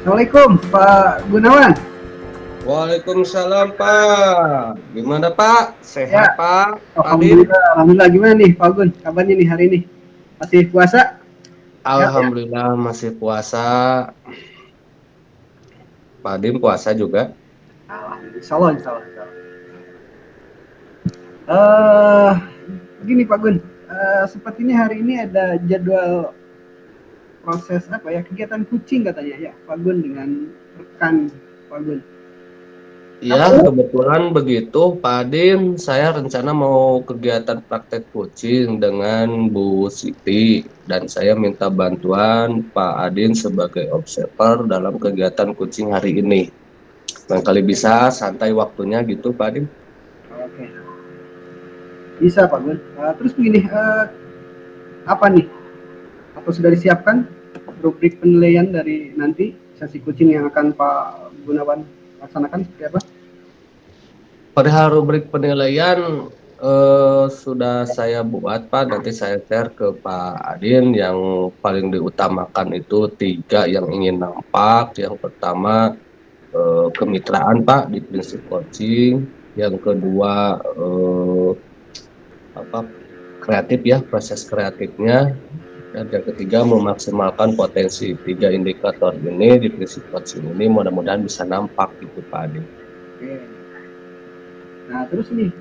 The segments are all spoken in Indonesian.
Assalamualaikum Pak Gunawan. Waalaikumsalam Pak. Gimana Pak? Ya, Sehat Pak? Adin? Alhamdulillah gimana nih Pak Gun? Kabarnya nih hari ini? Masih puasa? Sehat ya? Alhamdulillah masih puasa. Pak Adin puasa juga? Alhamdulillah, insya Allah. Eh, Begini Pak Gun, sepertinya hari ini ada jadwal proses apa ya kegiatan kucing katanya ya Pak Gun dengan rekan Pak Gun. Ya, Apa? kebetulan begitu Pak Adin. Saya rencana mau kegiatan praktek kucing dengan Bu Siti. Dan saya minta bantuan Pak Adin sebagai observer dalam kegiatan kucing hari ini. Kali bisa santai waktunya gitu Pak Adin. Oke, bisa Pak Gun. Terus begini, apa nih? Apa sudah disiapkan rubrik penilaian dari nanti sesi kucing yang akan Pak Gunawan laksanakan seperti apa? Perihal rubrik penilaian sudah saya buat Pak, nanti saya share ke Pak Adin. Yang paling diutamakan itu 3 yang ingin nampak. Yang pertama kemitraan Pak di prinsip coaching. Yang kedua kreatif ya, proses kreatifnya. Dan yang ketiga memaksimalkan potensi. 3 indikator ini di prinsip coaching ini mudah-mudahan bisa nampak gitu Pak Adin. Oke. Nah terus nih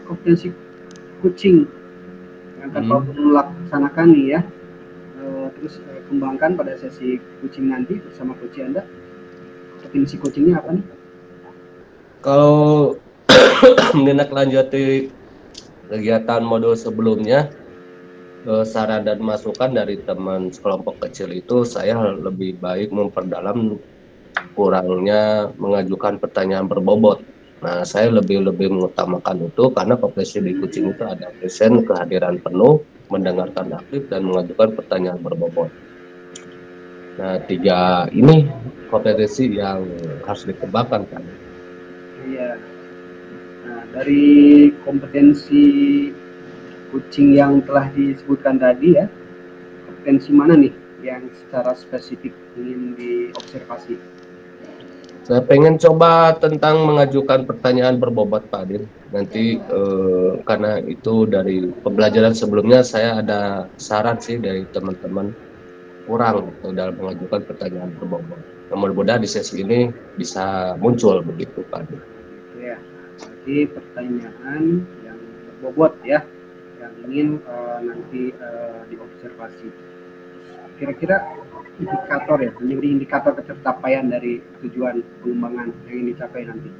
kompetensi kucing yang akan Pak laksanakan nih ya. Terus kembangkan pada sesi kucing nanti bersama coach Anda. Kompetensi kucingnya apa nih? Kalau menindaklanjuti kegiatan modul sebelumnya, saran dan masukan dari teman sekelompok kecil itu saya lebih baik memperdalam kurangnya mengajukan pertanyaan berbobot. Nah, saya lebih mengutamakan itu karena kompetensi di kucing itu ada present, kehadiran penuh, mendengarkan aktif, dan mengajukan pertanyaan berbobot. Nah, 3 ini kompetensi yang harus dikembangkan kan. Iya. Nah dari kompetensi kucing yang telah disebutkan tadi ya, kompetensi mana nih yang secara spesifik ingin diobservasi? Saya pengen coba tentang mengajukan pertanyaan berbobot Pak Adin. Nanti karena itu dari pembelajaran sebelumnya saya ada saran sih dari teman-teman kurang gitu dalam mengajukan pertanyaan berbobot. Mudah-mudahan di sesi ini bisa muncul begitu Pak Adin. Ya, berarti pertanyaan yang berbobot ya, yang ingin nanti diobservasi. Kira-kira indikator ya, menjadi indikator ketercapaian dari tujuan pengembangan yang ingin dicapai nanti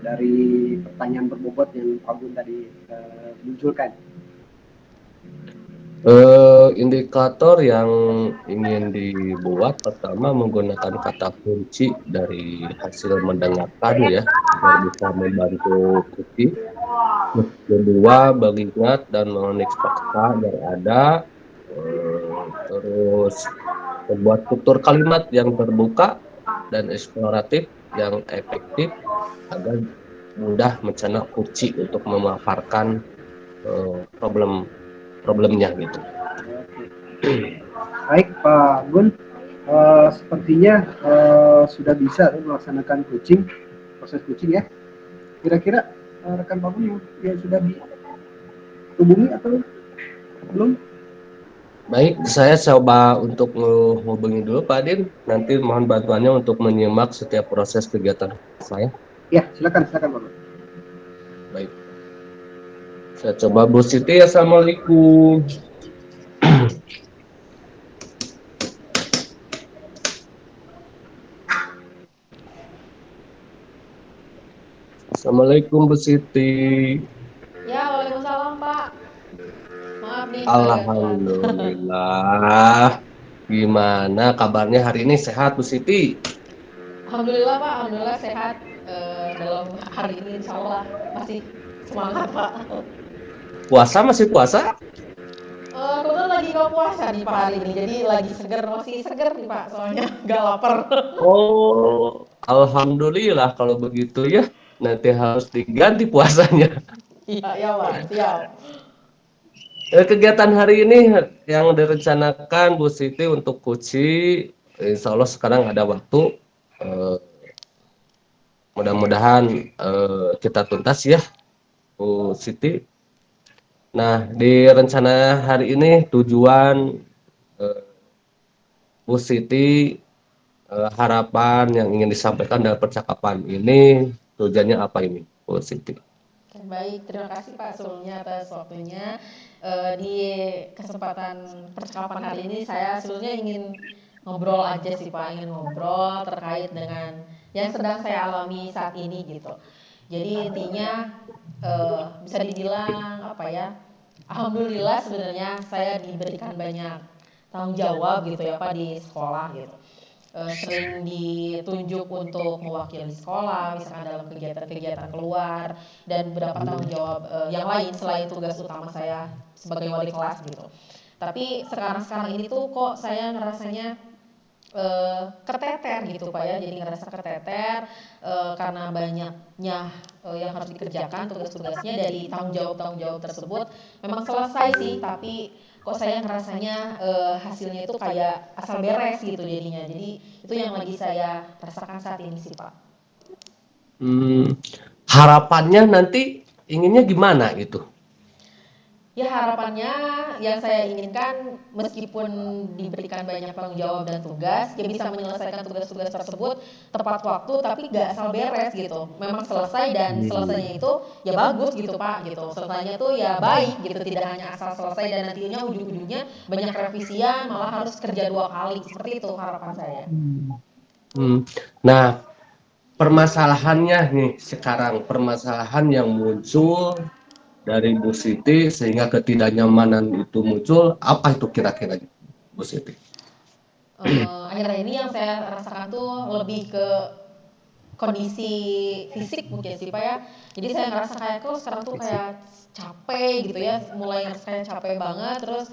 dari pertanyaan berbobot yang Pak Gun tadi munculkan. Indikator yang ingin dibuat pertama menggunakan kata kunci dari hasil mendengarkan ya agar bisa membantu kunci. Kedua mengingat dan mengulik fakta yang ada, terus membuat struktur kalimat yang terbuka dan eksploratif yang efektif agar mudah mencerna kunci untuk memaparkan problemnya gitu. Baik Pak Gun, sepertinya sudah bisa melaksanakan proses kucing ya. Kira-kira rekan Pak Gun yang sudah dihubungi atau belum? Baik, saya coba untuk menghubungi dulu Pak Adin. Nanti mohon bantuannya untuk menyimak setiap proses kegiatan saya. Ya, silakan Pak Gun. Baik. Saya coba Bu Siti. Assalamualaikum. Assalamualaikum Bu Siti. Ya, waalaikumsalam Pak. Maaf nih saya telat. Alhamdulillah. Gimana kabarnya hari ini, sehat Bu Siti? Alhamdulillah Pak, alhamdulillah sehat. Dalam hari ini insya Allah masih semangat Pak. Puasa masih puasa? Kebetulan lagi nggak puasa nih Pak hari ini, jadi lagi masih seger nih Pak, soalnya nggak lapar. Oh, alhamdulillah kalau begitu ya. Nanti harus diganti puasanya. Iya, ya Pak, siap. Kegiatan hari ini yang direncanakan Bu Siti untuk Kuci insya Allah sekarang ada waktu, eh, mudah-mudahan kita tuntas ya Bu Siti. Nah, di rencana hari ini tujuan eh, Bu Siti, harapan yang ingin disampaikan dalam percakapan ini, tujuannya apa ini Bu Siti? Oke, baik, terima kasih Pak sebelumnya atas waktunya. Di kesempatan percakapan hari ini saya sebetulnya ingin ngobrol aja sih Pak, ingin ngobrol terkait dengan yang sedang saya alami saat ini gitu. Jadi intinya bisa dibilang apa ya, alhamdulillah sebenarnya saya diberikan banyak tanggung jawab gitu ya Pak di sekolah gitu. Sering ditunjuk untuk mewakili sekolah, misalkan dalam kegiatan-kegiatan keluar, dan beberapa tanggung jawab yang lain selain tugas utama saya sebagai wali kelas gitu. Tapi sekarang ini tuh kok saya ngerasanya keteter gitu Pak ya, jadi ngerasa keteter karena banyaknya yang harus dikerjakan tugas-tugasnya dari tanggung jawab tersebut memang selesai sih, tapi kok saya ngerasanya hasilnya itu kayak asal beres gitu jadinya. Jadi itu yang lagi saya rasakan saat ini sih Pak. Harapannya nanti inginnya gimana gitu? Ya harapannya yang saya inginkan meskipun diberikan banyak tanggung jawab dan tugas, dia bisa menyelesaikan tugas-tugas tersebut tepat waktu tapi nggak asal beres gitu. Memang selesai dan selesainya itu ya bagus gitu Pak gitu. Selesainya itu ya baik gitu, tidak hanya asal selesai dan nantinya ujung-ujungnya banyak revisian malah harus kerja 2 kali. Seperti itu harapan saya. Nah, permasalahannya nih sekarang, permasalahan yang muncul dari Bu Siti sehingga ketidaknyamanan itu muncul, apa itu kira-kira Bu Siti? Akhir-akhir ini yang saya rasakan tuh lebih ke kondisi fisik mungkin sih Pak ya. Jadi saya ngerasa kayak kok sekarang tuh kayak capek gitu ya, mulai ngerasa kayak capek banget, terus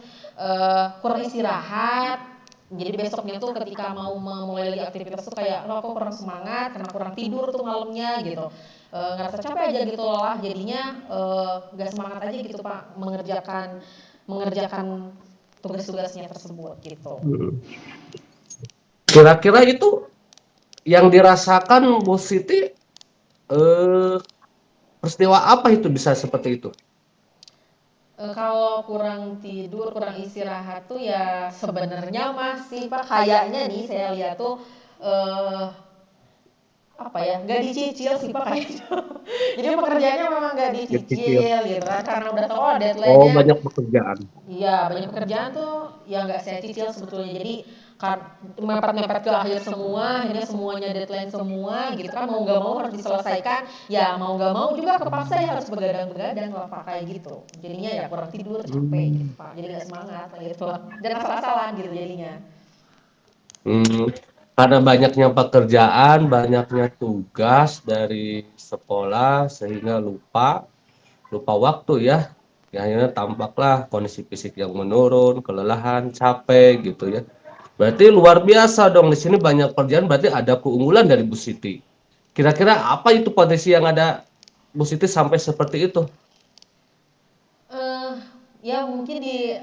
kurang istirahat. Jadi besoknya tuh ketika mau memulai lagi aktivitas tuh kayak lo kok kurang semangat karena kurang tidur tuh malamnya gitu. Ngerasa capek aja gitu lelah, jadinya gak semangat aja gitu Pak mengerjakan tugas-tugasnya tersebut gitu. Kira-kira itu yang dirasakan Bu Siti, peristiwa apa itu bisa seperti itu? Kalau kurang tidur, kurang istirahat tuh ya sebenarnya masih Pak kayaknya nih saya lihat tuh apa ya nggak dicicil sih Pak kayaknya. Jadi pekerjaannya memang nggak dicicil gitu kan karena udah tahu Oh, deadline-nya. banyak pekerjaan. Iya banyak pekerjaan tuh yang nggak saya cicil sebetulnya. Jadi kan mepet-mepet ke akhir semua, akhirnya semuanya deadline semua gitu kan mau nggak mau harus diselesaikan. Ya mau nggak mau juga kepaksa ya harus begadang-begadang lah Pak kayak gitu. Jadinya ya kurang tidur, capek gitu Pak. Jadi nggak semangat gitu. Dan asal-asalan gitu jadinya. Karena banyaknya pekerjaan, banyaknya tugas dari sekolah sehingga lupa waktu ya. Ya, akhirnya tampaklah kondisi fisik yang menurun, kelelahan, capek gitu ya. Berarti luar biasa dong, di sini banyak pekerjaan, berarti ada keunggulan dari Bu Siti. Kira-kira apa itu kondisi yang ada Bu Siti sampai seperti itu? Ya mungkin di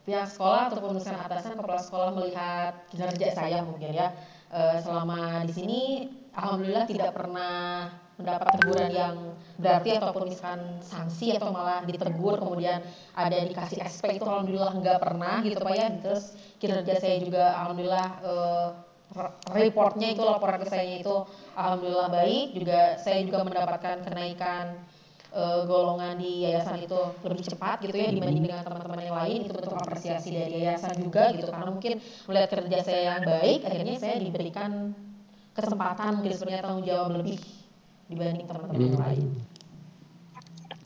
pihak sekolah ataupun misalkan atasan kepala sekolah melihat kinerja saya mungkin ya selama di sini alhamdulillah tidak pernah mendapat teguran yang berarti ataupun misalkan sanksi atau malah ditegur kemudian ada dikasih SP itu alhamdulillah nggak pernah gitu Pak ya. Terus kinerja saya juga alhamdulillah reportnya itu laporan ke saya itu alhamdulillah baik, juga saya juga mendapatkan kenaikan golongan di yayasan itu lebih cepat gitu ya dibanding dengan teman-teman yang lain. Itu bentuk apresiasi dari yayasan juga gitu karena mungkin melihat kerja saya yang baik akhirnya saya diberikan kesempatan mungkin sebenarnya tanggung jawab lebih dibanding teman-teman yang lain.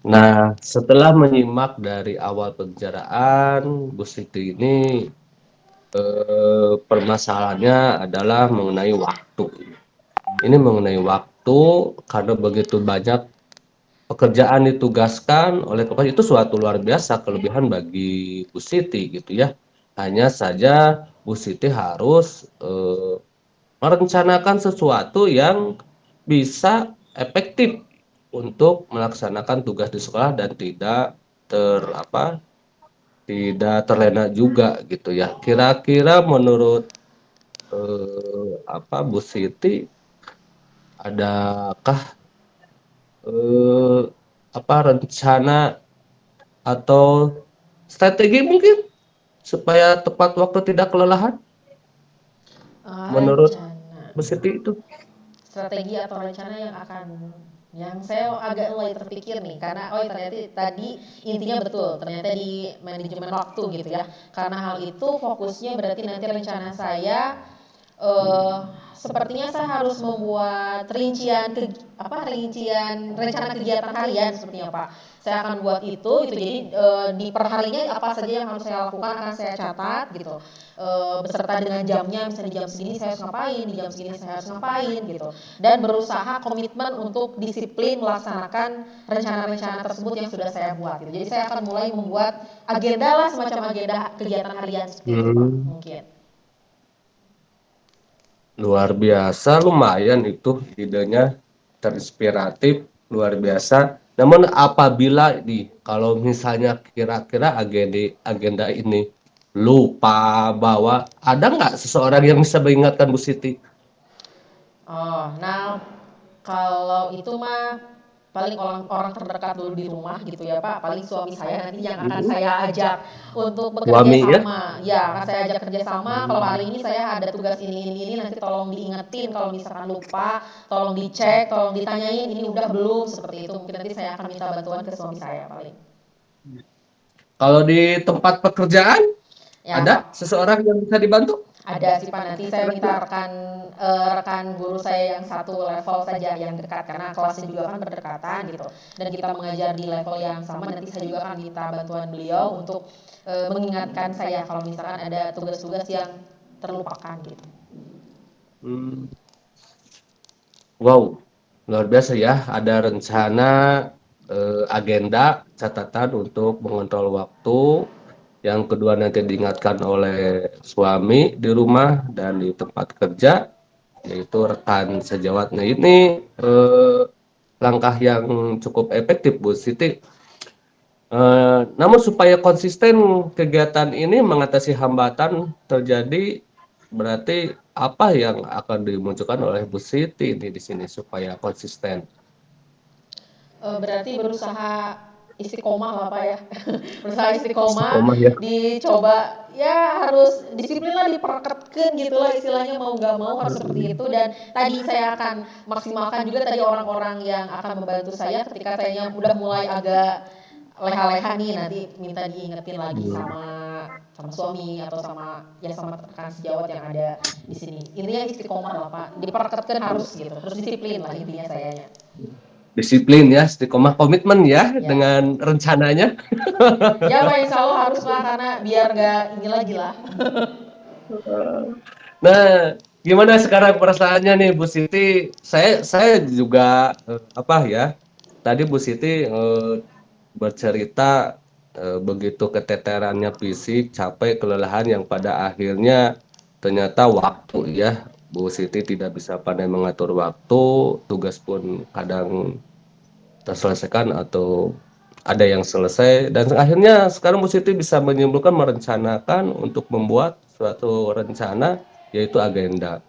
Nah, setelah menyimak dari awal pembicaraan Bu Siti ini, permasalahannya adalah mengenai waktu. Ini mengenai waktu karena begitu banyak pekerjaan ditugaskan oleh kepala, itu suatu luar biasa kelebihan bagi Bu Siti gitu ya. Hanya saja Bu Siti harus merencanakan sesuatu yang bisa efektif untuk melaksanakan tugas di sekolah dan tidak terlena juga gitu ya. Kira-kira menurut Bu Siti, adakah eh, rencana atau strategi mungkin supaya tepat waktu tidak kelelahan menurut Rencana, Bu Siti itu? strategi atau rencana yang saya agak mulai terpikir nih, karena ternyata tadi intinya betul, ternyata di manajemen waktu gitu ya. Karena hal itu fokusnya berarti nanti rencana saya eh sepertinya saya harus membuat rincian rencana kegiatan harian sepertinya Pak. Saya akan buat itu jadi di perharinya apa saja yang harus saya lakukan akan saya catat gitu. Beserta dengan jamnya, misalnya di jam segini saya harus ngapain, di jam segini saya harus ngapain gitu. Dan berusaha komitmen untuk disiplin melaksanakan rencana-rencana tersebut yang sudah saya buat gitu. Jadi saya akan mulai membuat agenda lah, semacam agenda kegiatan harian seperti itu Pak, mungkin. Luar biasa, lumayan itu idenya, terinspiratif, luar biasa. Namun apabila kalau misalnya kira-kira agenda ini lupa bawa, ada nggak seseorang yang bisa mengingatkan Bu Siti? Nah kalau itu mah paling orang terdekat dulu di rumah gitu ya Pak, paling suami saya nanti yang akan saya ajak untuk bekerja Suami ya? sama. Ya, akan saya ajak kerja sama. Kalau hari ini saya ada tugas ini, nanti tolong diingetin kalau misalkan lupa, tolong dicek, tolong ditanyain ini udah belum, seperti itu. Mungkin nanti saya akan minta bantuan ke suami saya paling. Kalau di tempat pekerjaan, Ya, ada seseorang yang bisa dibantu? ada sih Pak, nanti saya minta rekan guru saya yang satu level saja yang dekat, karena kelasnya juga kan berdekatan gitu, dan kita mengajar di level yang sama. Nanti saya juga akan minta bantuan beliau untuk mengingatkan saya kalau misalkan ada tugas-tugas yang terlupakan gitu. Wow, luar biasa ya. Ada rencana, agenda, catatan untuk mengontrol waktu. Yang kedua nanti diingatkan oleh suami di rumah dan di tempat kerja, yaitu rekan sejawat. Nah ini langkah yang cukup efektif Bu Siti. Namun supaya konsisten kegiatan ini mengatasi hambatan terjadi, berarti apa yang akan dimunculkan oleh Bu Siti ini di sini supaya konsisten? Berarti berusaha istiqomah lah Pak ya. Berusaha istiqomah, Istiqomah ya. dicoba ya, harus disiplin lah, diperketkan gitu lah istilahnya, mau nggak mau harus seperti itu. Dan tadi saya akan maksimalkan juga tadi orang-orang yang akan membantu saya ketika saya udah mulai agak leha-leha nih, nanti minta diingetin lagi sama suami atau sama rekan sejawat yang ada di sini. Intinya istiqomah lah Pak, diperketkan harus gitu, terus disiplin lah intinya sayanya. Disiplin ya, istiqomah, komitmen ya, dengan rencananya. Ya Pak, insya Allah harus lah, karena biar nggak ini lagi lah. Nah, gimana sekarang perasaannya nih Bu Siti? Saya juga tadi Bu Siti bercerita begitu keteterannya fisik, capek, kelelahan yang pada akhirnya ternyata waktu ya. Bu Siti tidak bisa pandai mengatur waktu, tugas pun kadang terselesaikan atau ada yang selesai, dan akhirnya sekarang Bu Siti bisa menyimpulkan, merencanakan untuk membuat suatu rencana, yaitu agenda,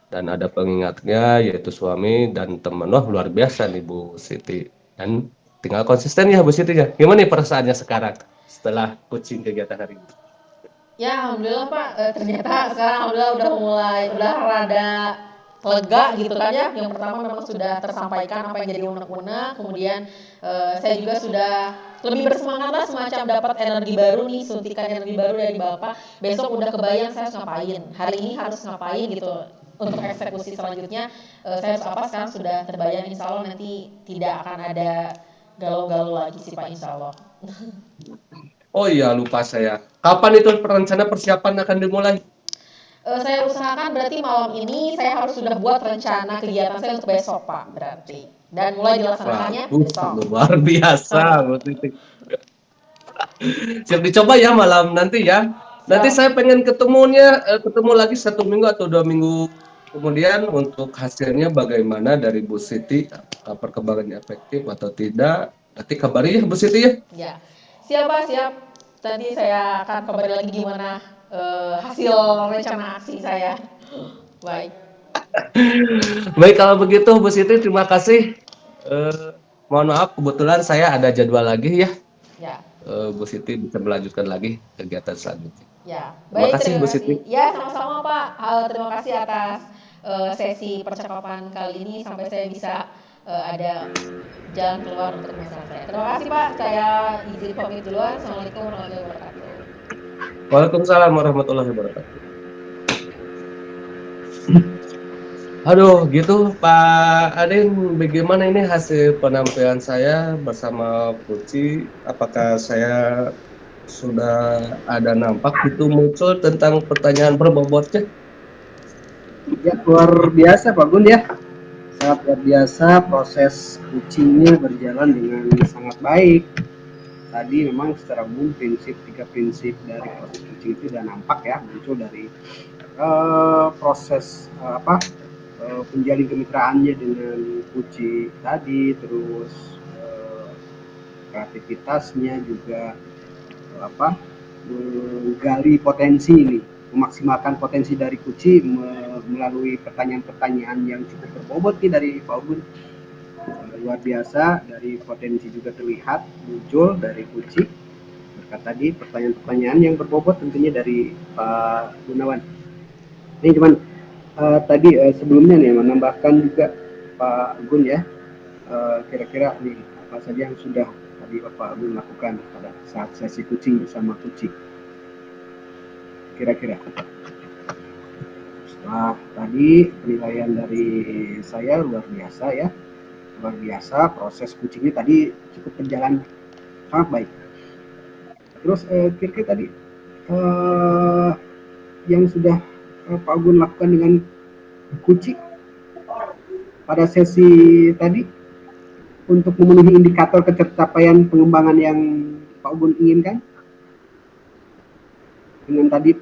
dan ada pengingatnya yaitu suami dan teman. Wah, luar biasa nih Bu Siti, dan tinggal konsisten ya Bu Siti ya. Gimana nih perasaannya sekarang setelah coaching kegiatan hari ini? Ya alhamdulillah Pak, ternyata sekarang alhamdulillah udah rada lega gitu kan ya. Yang pertama memang sudah tersampaikan apa yang jadi unek-unek, kemudian saya juga sudah lebih bersemangat lah, semacam dapat energi baru nih, suntikan energi baru dari Bapak. Besok udah kebayang saya harus ngapain, hari ini harus ngapain gitu. Untuk eksekusi selanjutnya saya harus apa, sekarang sudah terbayang. Insya Allah nanti tidak akan ada galau-galau lagi sih Pak, insya Allah. Oh iya, lupa saya. Kapan itu rencana persiapan akan dimulai? Saya usahakan berarti malam ini saya harus sudah buat rencana kegiatan saya untuk besok Pak, berarti. Dan mulai dilaksanakannya besok. Luar biasa Bu Siti. Siap dicoba ya malam nanti ya. Nanti saya pengen ketemu lagi 1 minggu atau 2 minggu kemudian untuk hasilnya bagaimana dari Bu Siti, apakah perkembangannya efektif atau tidak. Nanti kabari ya Bu Siti ya. Ya, siap Pak, siap. Tadi saya akan kabari lagi gimana hasil rencana aksi saya. Baik. Baik, kalau begitu Bu Siti terima kasih. Mohon maaf kebetulan saya ada jadwal lagi ya. Ya. Bu Siti bisa melanjutkan lagi kegiatan selanjutnya. Ya, Terima baik, kasih terima Bu kasih. Siti. Ya, sama-sama Pak. Terima kasih atas sesi percakapan kali ini sampai saya bisa ada jalan keluar untuk masalah saya. Terima kasih Pak. Saya izin pamit duluan. Assalamualaikum warahmatullahi wabarakatuh. Waalaikumsalam warahmatullahi wabarakatuh. Aduh, gitu Pak Adin, bagaimana ini hasil penampilan saya bersama Puci? Apakah saya sudah ada nampak itu muncul tentang pertanyaan berbobotnya? Ya, luar biasa Pak Gun ya. Sangat luar biasa, proses coachingnya berjalan dengan sangat baik. Tadi memang secara umum tiga prinsip dari proses coaching itu sudah nampak ya, muncul dari proses penjalin kemitraannya dengan Puci tadi, terus kreativitasnya juga menggali potensi ini, memaksimalkan potensi dari Puci melalui pertanyaan-pertanyaan yang cukup berbobot nih dari Pak Ugun. Luar biasa, dari potensi juga terlihat muncul dari Puci berkat tadi pertanyaan-pertanyaan yang berbobot tentunya dari Pak Gunawan. Ini cuman tadi sebelumnya nih menambahkan juga Pak Gun ya, kira-kira nih apa saja yang sudah tadi Pak Gun lakukan pada saat sesi coaching bersama Puci. Kira-kira setelah tadi penilaian dari saya luar biasa ya, luar biasa, proses coachingnya tadi cukup berjalan sangat baik. Terus kira-kira tadi yang sudah Pak Gun lakukan dengan Puci pada sesi tadi untuk memenuhi indikator ketercapaian pengembangan yang Pak Gun inginkan, dengan tadi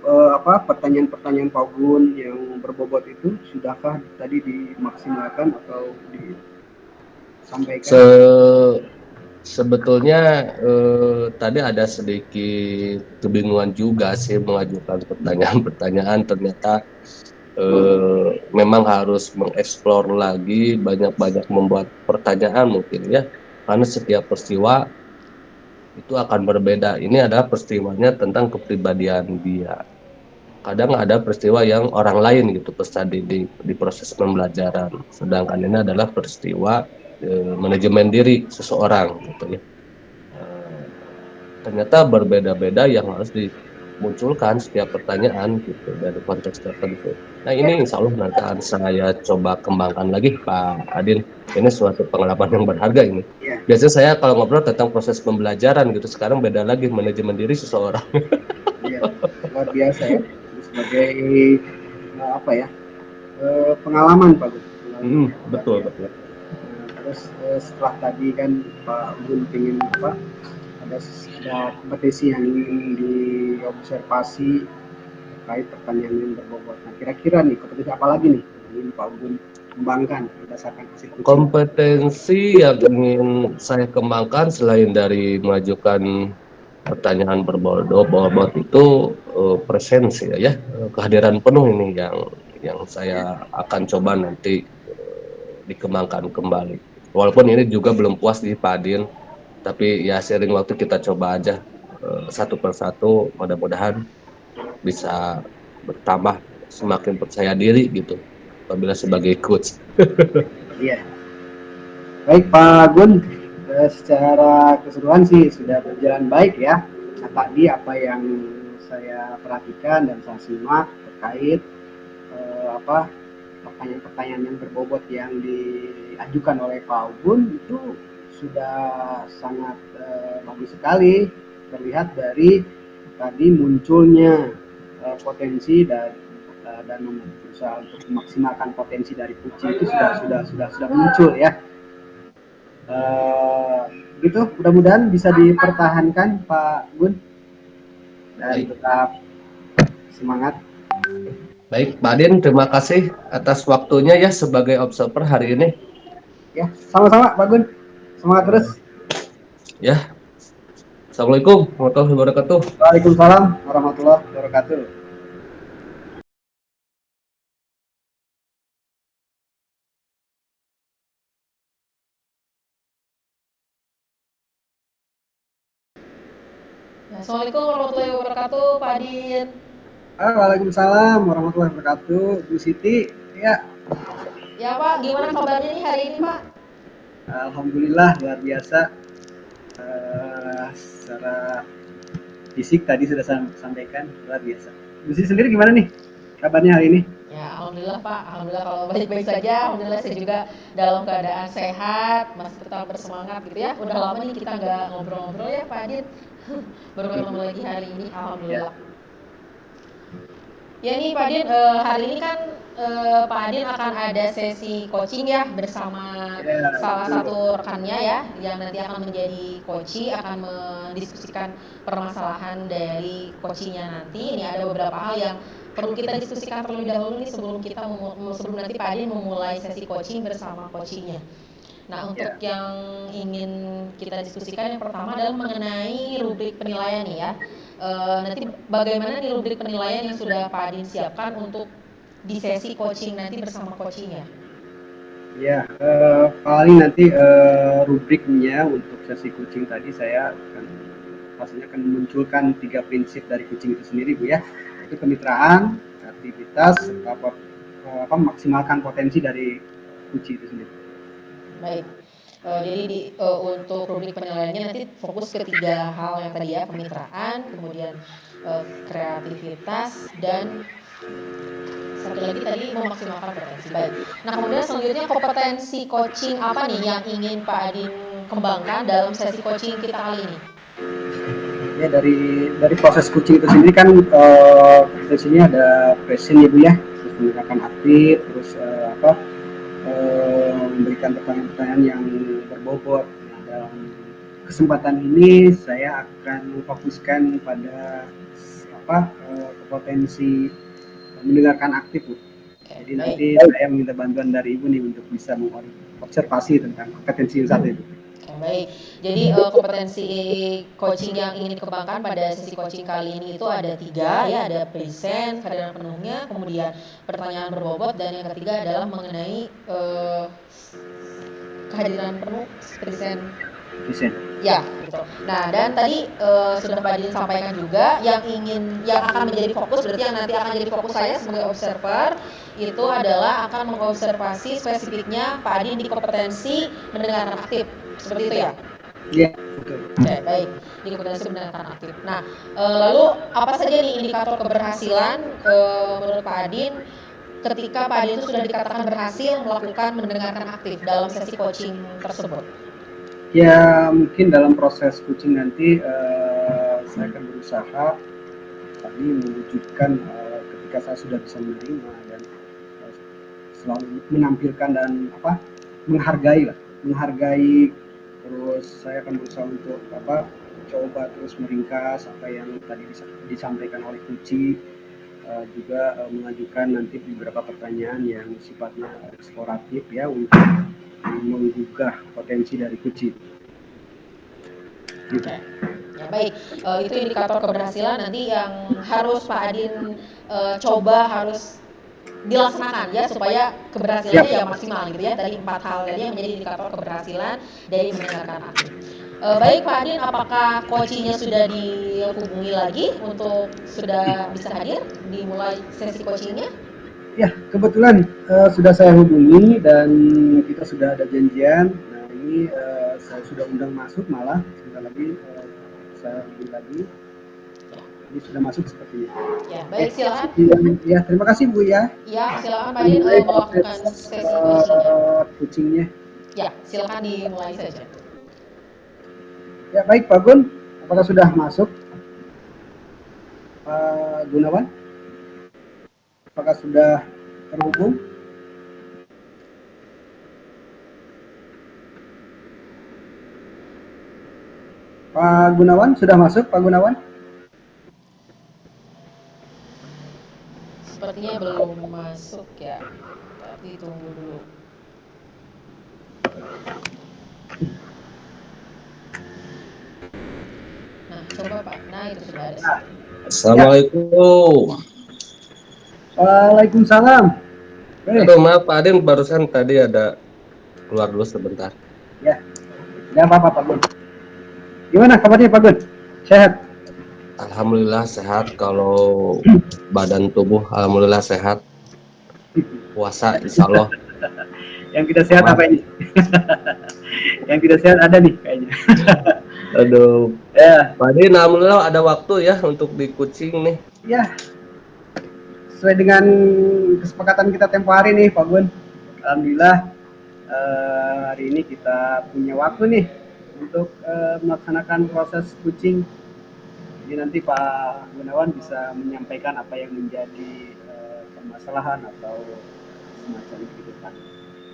pertanyaan-pertanyaan Pak Gun yang berbobot itu sudahkah tadi dimaksimalkan atau disampaikan? Sebetulnya tadi ada sedikit kebingungan juga sih mengajukan pertanyaan-pertanyaan, ternyata memang harus mengeksplor lagi, banyak-banyak membuat pertanyaan mungkin ya, karena setiap peristiwa itu akan berbeda. Ini adalah peristiwanya tentang kepribadian dia. Kadang ada peristiwa yang orang lain gitu pesan di proses pembelajaran, sedangkan ini adalah peristiwa manajemen diri seseorang gitu ya. Ternyata berbeda-beda yang harus dimunculkan setiap pertanyaan gitu dari konteks tertentu. Nah ini insya Allah nanti akan saya coba kembangkan lagi Pak Adin. Ini suatu pengalaman yang berharga ini. Biasanya saya kalau ngobrol tentang proses pembelajaran gitu, sekarang beda lagi manajemen diri seseorang. Iya, luar biasa ya. Sebagai pengalaman Pak Gun. Betul. Terus setelah tadi kan Pak Gun ingin ada kompetisi yang ingin diobservasi terkait pertanyaan yang berbobot. Nah kira-kira nih kompetisi apa lagi nih ingin Pak Gun kembangkan berdasarkan hasil coaching? Kompetensi yang ingin saya kembangkan selain dari mengajukan pertanyaan berbobot itu presensi ya, kehadiran penuh ini yang saya akan coba nanti dikembangkan kembali. Walaupun ini juga belum puas di Pak Adin, tapi ya sering waktu kita coba aja satu persatu, mudah-mudahan bisa bertambah semakin percaya diri gitu apabila sebagai coach. Iya. Baik Pak Gun, secara keseluruhan sih sudah berjalan baik ya. Nah, tadi apa yang saya perhatikan dan saya simak terkait pertanyaan-pertanyaan yang berbobot yang diajukan oleh Pak Gun itu sudah sangat bagus sekali, terlihat dari tadi munculnya potensi dan berusaha untuk memaksimalkan potensi dari Puci itu sudah muncul ya. Gitu, mudah-mudahan bisa dipertahankan Pak Gun dan tetap semangat. Baik, Pak Adin, terima kasih atas waktunya ya sebagai observer hari ini. Ya, sama-sama Pak Gun, semangat terus. Ya, Assalamualaikum warahmatullahi wabarakatuh. Waalaikumsalam warahmatullahi wabarakatuh. Ya, Assalamualaikum warahmatullahi wabarakatuh, Pak Adin. Waalaikumsalam warahmatullahi wabarakatuh. Bu Siti, ya. Ya Pak, gimana kabarnya nih hari ini Pak? Alhamdulillah luar biasa. Secara fisik tadi sudah sampaikan luar biasa. Bu Siti sendiri gimana nih kabarnya hari ini? Ya Alhamdulillah Pak, Alhamdulillah kalau baik-baik saja. Alhamdulillah saya juga dalam keadaan sehat, masih tetap bersemangat gitu ya. Udah lama nih kita nggak ngobrol-ngobrol ya Pak Adin. Baru ketemu lagi hari ini, Alhamdulillah. Ya nih Pak Adin, hari ini kan Pak Adin akan ada sesi coaching ya bersama salah satu rekannya ya, yang nanti akan menjadi coach, akan mendiskusikan permasalahan dari coachingnya nanti. Ini ada beberapa hal yang perlu kita diskusikan terlebih dahulu nih sebelum nanti Pak Adin memulai sesi coaching bersama coachingnya. Nah, untuk yang ingin kita diskusikan yang pertama adalah mengenai rubrik penilaian nih ya. Nanti bagaimana nih rubrik penilaian yang sudah Pak Adin siapkan untuk di sesi coaching nanti bersama coachingnya? Ya, paling nanti rubriknya untuk sesi coaching tadi saya pastinya akan memunculkan 3 prinsip dari coaching itu sendiri, Bu ya. Itu kemitraan, aktivitas, maksimalkan potensi dari coaching itu sendiri. Baik. Jadi untuk rubrik penilaiannya nanti fokus ke 3 hal yang tadi ya, kemitraan, kemudian kreativitas, dan satu lagi tadi memaksimalkan potensi. Baik. Nah kemudian selanjutnya kompetensi coaching apa nih yang ingin Pak Adin kembangkan dalam sesi coaching kita kali ini? Ya dari proses coaching itu sendiri kan kompetensinya ada present ya Bu ya, terus menggunakan aktif, terus memberikan pertanyaan-pertanyaan yang berbobot. Nah, dalam kesempatan ini saya akan memfokuskan pada kompetensi mendengarkan aktif Bu. Jadi nanti saya meminta bantuan dari Ibu nih untuk bisa mengobservasi tentang kompetensi yang satu itu. Baik, jadi kompetensi coaching yang ingin dikembangkan pada sesi coaching kali ini itu ada 3 ya, ada present, kehadiran penuhnya, kemudian pertanyaan berbobot, dan yang ketiga adalah mengenai kehadiran penuh present. Ya, gitu. Nah, dan tadi sudah Pak Adin sampaikan juga yang akan menjadi fokus, berarti yang nanti akan jadi fokus saya sebagai observer itu adalah akan mengobservasi spesifiknya Pak Adin di kompetensi mendengarkan aktif. Seperti itu ya? Iya, betul. Oke, baik. Di kompetensi mendengarkan aktif. Nah, lalu apa saja nih indikator keberhasilan menurut Pak Adin ketika Pak Adin itu sudah dikatakan berhasil melakukan mendengarkan aktif dalam sesi coaching tersebut? Ya mungkin dalam proses coaching nanti saya akan berusaha tadi mewujudkan ketika saya sudah bisa menerima dan selalu menampilkan dan menghargai, terus saya akan berusaha untuk coba terus meringkas apa yang tadi disampaikan oleh coach, juga mengajukan nanti beberapa pertanyaan yang sifatnya eksploratif ya untuk menggugah potensi dari coach. Gitu. Ya baik, itu indikator keberhasilan nanti yang harus Pak Adin coba harus dilaksanakan ya supaya keberhasilannya ya maksimal gitu ya, dari 4 hal tadi yang menjadi indikator keberhasilan dari mendengarkan aktif. Baik Pak Adin, apakah coachingnya sudah dihubungi lagi untuk sudah bisa hadir dimulai sesi coachingnya? Ya, kebetulan sudah saya hubungi dan kita sudah ada janjian. Nah ini saya sudah undang masuk, malah sebentar lagi saya hubungi lagi. Ini sudah masuk sepertinya. Ya, baik, silakan. Ya, terima kasih Bu ya. Ya, silakan Pak Adin melakukan sesi coachingnya. Ya, silakan dimulai saja. Ya, baik Pak Gun, apakah sudah masuk? Pak Gunawan, apakah sudah terhubung? Pak Gunawan sudah masuk, Pak Gunawan? Sepertinya belum masuk ya, tapi tunggu dulu. Nah, itu sudah ada sih. Assalamualaikum. Waalaikumsalam. Aduh, maaf Pak Adin, barusan tadi ada keluar dulu sebentar. Ya, tidak apa-apa Pak Gun. Gimana kabarnya Pak Gun? Sehat? Alhamdulillah sehat. Kalau badan tubuh alhamdulillah sehat. Puasa insya Allah. Yang tidak sehat apa ini? Yang tidak sehat ada nih kayaknya. Aduh. Ya. Pak Adin, alhamdulillah ada waktu ya untuk di Kucing nih. Ya. Sesuai dengan kesepakatan kita tempo hari nih Pak Gun. Alhamdulillah hari ini kita punya waktu nih untuk melaksanakan proses kucing. Jadi nanti Pak Gunawan bisa menyampaikan apa yang menjadi permasalahan atau semacam itu Pak.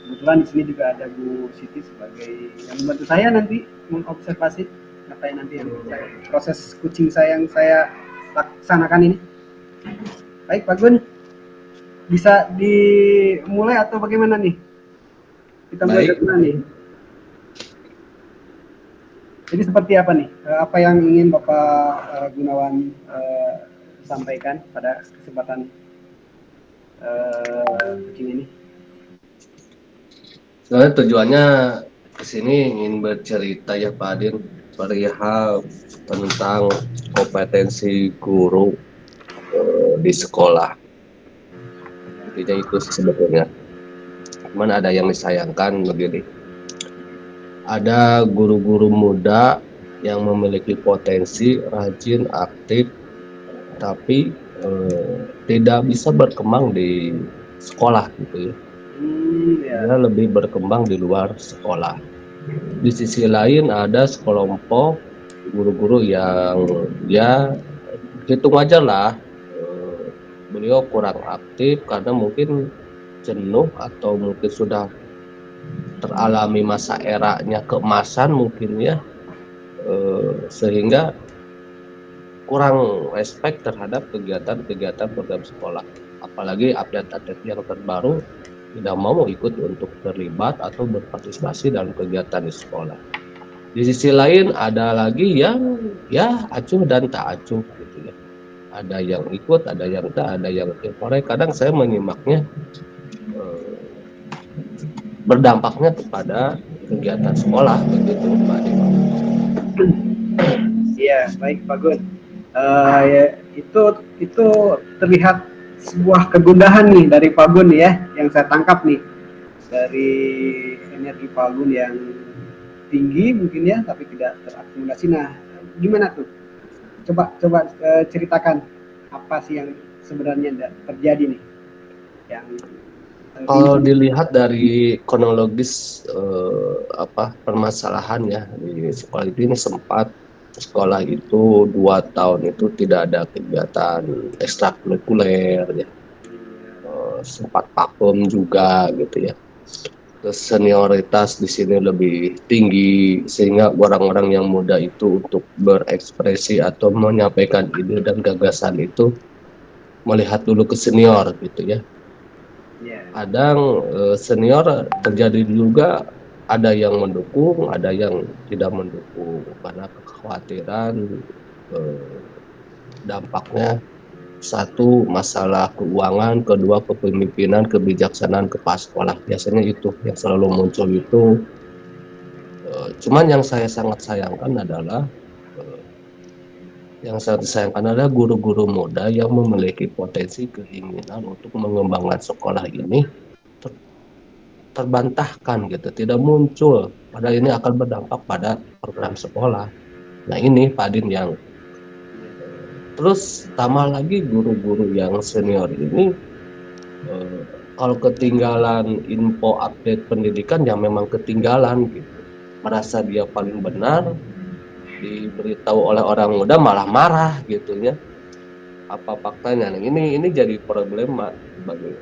Kebetulan di sini juga ada Bu Siti sebagai yang membantu saya nanti mengobservasi apa yang nanti yang proses kucing saya yang saya laksanakan ini. Baik Pak Gun, bisa dimulai atau bagaimana nih? Kita mulai dari mana nih? Jadi seperti apa nih? Apa yang ingin Bapak Gunawan sampaikan pada kesempatan kucing ini? Sebenarnya tujuannya kesini ingin bercerita ya Pak Adin perihal tentang kompetensi guru di sekolah. Intinya itu sebetulnya. Cuman ada yang disayangkan begini. Ada guru-guru muda yang memiliki potensi, rajin, aktif, tapi tidak bisa berkembang di sekolah gitu ya. Dia lebih berkembang di luar sekolah. Di sisi lain ada sekelompok guru-guru yang ya hitung aja lah beliau kurang aktif karena mungkin jenuh atau mungkin sudah teralami masa eranya keemasan mungkin ya sehingga kurang respect terhadap kegiatan-kegiatan program sekolah, apalagi update-update yang terbaru tidak mau ikut untuk terlibat atau berpartisipasi dalam kegiatan di sekolah. Di sisi lain ada lagi yang ya acuh dan tak acuh gitu ya. Ada yang ikut, ada yang tak, ada yang korek. Kadang saya menyimaknya berdampaknya kepada kegiatan sekolah begitu Pak Dewa. Iya, baik Pak Gun. Ya, itu terlihat sebuah kegundahan nih dari Pak Gun ya, yang saya tangkap nih dari energi Pak Gun yang tinggi mungkin ya, tapi tidak terakumulasi. Nah, gimana tuh? Coba ceritakan apa sih yang sebenarnya terjadi nih? Yang kalau dilihat dari kronologis permasalahan ya di sekolah ini sempat sekolah itu 2 tahun itu tidak ada kegiatan ekstrakurikuler ya, sempat vakum juga gitu ya. Terus senioritas di sini lebih tinggi sehingga orang-orang yang muda itu untuk berekspresi atau menyampaikan ide dan gagasan itu melihat dulu ke senior gitu ya. Kadang senior terjadi juga ada yang mendukung, ada yang tidak mendukung karena kekhawatiran dampaknya satu masalah keuangan, kedua kepemimpinan, kebijaksanaan kepala sekolah. Biasanya itu yang selalu muncul itu. Cuman yang saya sangat sayangkan adalah guru-guru muda yang memiliki potensi keinginan untuk mengembangkan sekolah ini terbantahkan gitu, tidak muncul. Padahal ini akan berdampak pada program sekolah. Nah ini Pak Adin yang terus tambah lagi guru-guru yang senior ini kalau ketinggalan info update pendidikan yang memang ketinggalan gitu, merasa dia paling benar, diberitahu oleh orang muda malah marah gitu ya. Apa faktanya? Nah, ini jadi problema bagi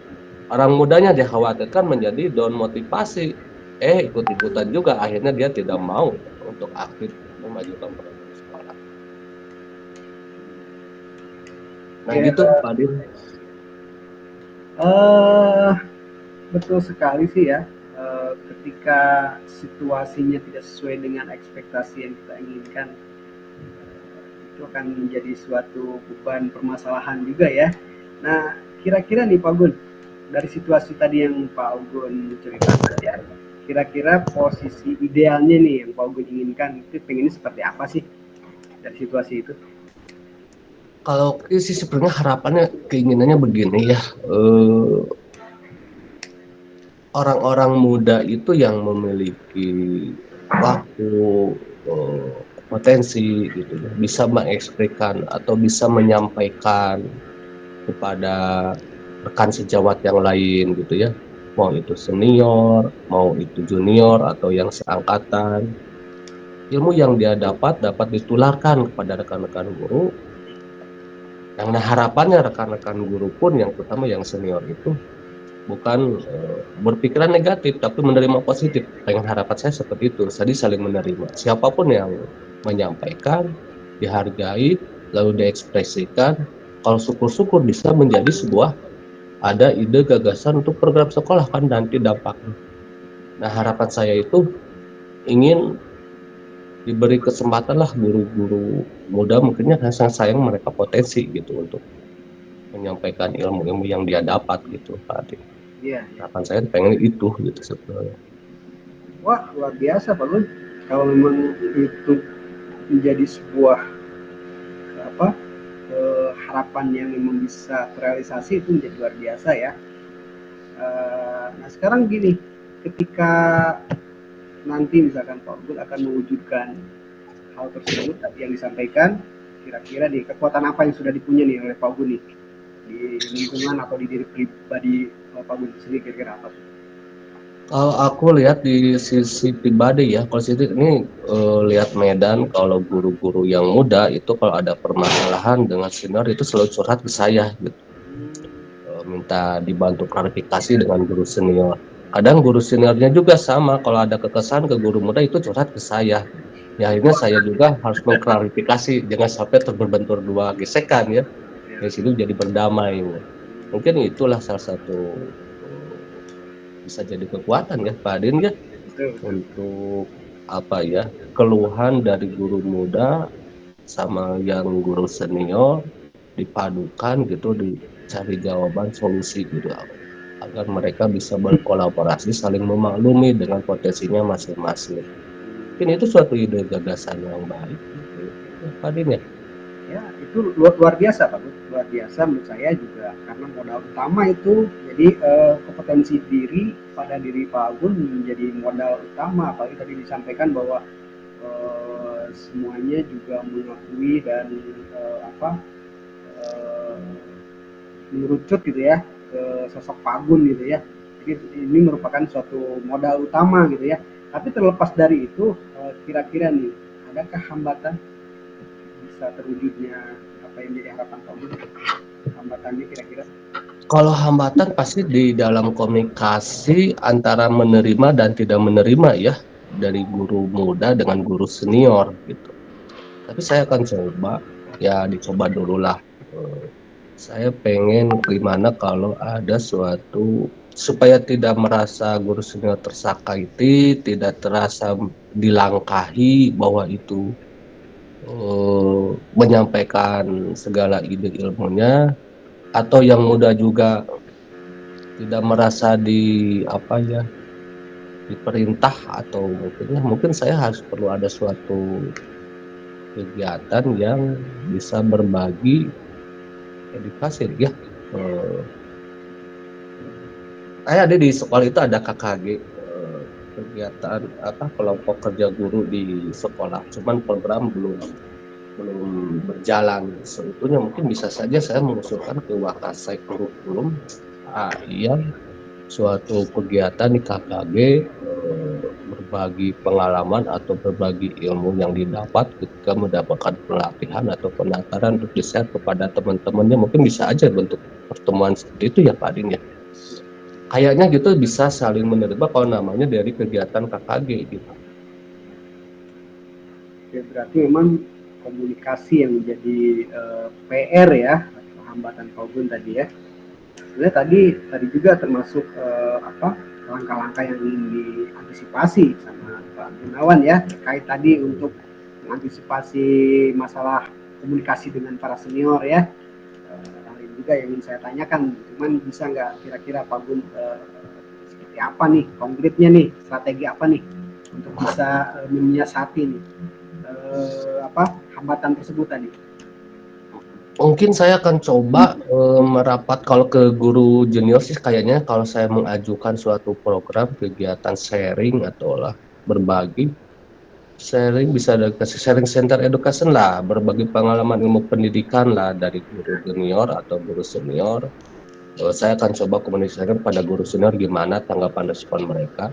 orang mudanya, dikhawatirkan menjadi down motivasi, ikut-ikutan juga akhirnya dia tidak mau untuk aktif memajukan program sekolah. Nah ya, gitu Pak Adin. Betul sekali sih ya, ketika situasinya tidak sesuai dengan ekspektasi yang kita inginkan, itu itu akan menjadi suatu beban permasalahan juga ya. Nah, kira-kira nih Pak Gun, dari situasi tadi yang Pak Gun ceritakan ya, kira-kira posisi idealnya nih yang Pak Gun inginkan itu pengennya seperti apa sih dari situasi itu? Kalau sih sebenarnya harapannya keinginannya begini ya, orang-orang muda itu yang memiliki waktu, potensi gitu ya, bisa mengekspresikan atau bisa menyampaikan kepada rekan sejawat yang lain gitu ya, mau itu senior, mau itu junior atau yang seangkatan. Ilmu yang dia dapat ditularkan kepada rekan-rekan guru. Yang harapannya rekan-rekan guru pun yang terutama yang senior itu bukan berpikiran negatif tapi menerima positif. Dengan harapan saya seperti itu, jadi saling menerima. Siapapun yang menyampaikan dihargai lalu diekspresikan, kalau syukur-syukur bisa menjadi sebuah ada ide gagasan untuk program sekolah kan nanti dampaknya. Nah harapan saya itu ingin diberi kesempatan lah guru-guru muda, mungkinnya saya sayang mereka potensi gitu untuk menyampaikan ilmu-ilmu yang dia dapat gitu Pak Adi. Iya. Harapan saya pengen itu gitu sebenarnya. Wah, luar biasa Pak Gun. Kalau memang itu menjadi sebuah harapan yang memang bisa terrealisasi, itu menjadi luar biasa ya. Nah sekarang gini, ketika nanti misalkan Pak Gun akan mewujudkan hal tersebut tadi yang disampaikan, kira-kira nih kekuatan apa yang sudah dipunya nih oleh Pak Gun nih di lingkungan atau di diri pribadi Pak Gun sendiri, kira-kira apa? Kalau aku lihat di sisi pribadi ya, kalau sisi ini lihat Medan, kalau guru-guru yang muda itu kalau ada permasalahan dengan senior itu selalu curhat ke saya gitu. Minta dibantu klarifikasi dengan guru senior. Kadang guru seniornya juga sama, kalau ada kekesalan ke guru muda itu curhat ke saya. Ya akhirnya saya juga harus mengklarifikasi, jangan sampai terbentur dua gesekan ya. Dari situ jadi berdamai. Mungkin itulah salah satu bisa jadi kekuatan ya Pak Adin ya, untuk apa ya, keluhan dari guru muda sama yang guru senior dipadukan gitu, dicari jawaban solusi gitu agar mereka bisa berkolaborasi saling memaklumi dengan potensinya masing-masing. Mungkin itu suatu ide gagasan yang baik gitu ya Pak Adin ya. Ya itu luar biasa Pak Gun, luar biasa menurut saya juga, karena modal utama itu jadi kompetensi diri pada diri Pak Gun menjadi modal utama. Apalagi tadi disampaikan bahwa semuanya juga mengakui dan mengerucut gitu ya ke sosok Pak Gun gitu ya. Jadi ini merupakan suatu modal utama gitu ya. Tapi terlepas dari itu, kira-kira nih adakah hambatan bisa terwujudnya apa yang jadi harapan kamu? Hambatannya kira-kira? Kalau hambatan pasti di dalam komunikasi antara menerima dan tidak menerima ya, dari guru muda dengan guru senior gitu. Tapi saya akan coba, ya dicoba dulu lah. Saya pengen gimana kalau ada suatu supaya tidak merasa guru senior tersakiti, tidak terasa dilangkahi bahwa itu menyampaikan segala ide ilmunya, atau yang muda juga tidak merasa diperintah, atau mungkin saya harus perlu ada suatu kegiatan yang bisa berbagi edukasi ya. Saya ada di sekolah itu ada KKG, kegiatan kelompok kerja guru di sekolah, cuman program belum berjalan seutuhnya. Mungkin bisa saja saya mengusulkan ke Wakasai Kurikulum yang suatu kegiatan di KKG, berbagi pengalaman atau berbagi ilmu yang didapat ketika mendapatkan pelatihan atau penataran untuk di-share kepada teman-temannya. Mungkin bisa aja bentuk pertemuan seperti itu ya Pak Adin ya. Kayaknya gitu bisa saling menerima kalau namanya dari kegiatan KKG gitu. Ya, berarti memang komunikasi yang menjadi PR ya, hambatan Pak Gun tadi ya. Sebenarnya tadi juga termasuk langkah-langkah yang ingin diantisipasi sama Pak Gunawan ya, terkait tadi untuk mengantisipasi masalah komunikasi dengan para senior ya. Hal ini juga yang ingin saya tanyakan, cuman bisa nggak kira-kira Pak Gun seperti apa nih konkretnya nih, strategi apa nih untuk bisa menyiasati nih hambatan tersebut tadi. Mungkin saya akan coba merapat kalau ke guru junior sih, kayaknya kalau saya mengajukan suatu program kegiatan sharing atau lah berbagi, sharing bisa ada kasih sharing center education lah, berbagi pengalaman ilmu pendidikan lah dari guru junior atau guru senior. Saya akan coba komunikasikan pada guru senior gimana tanggapan respon mereka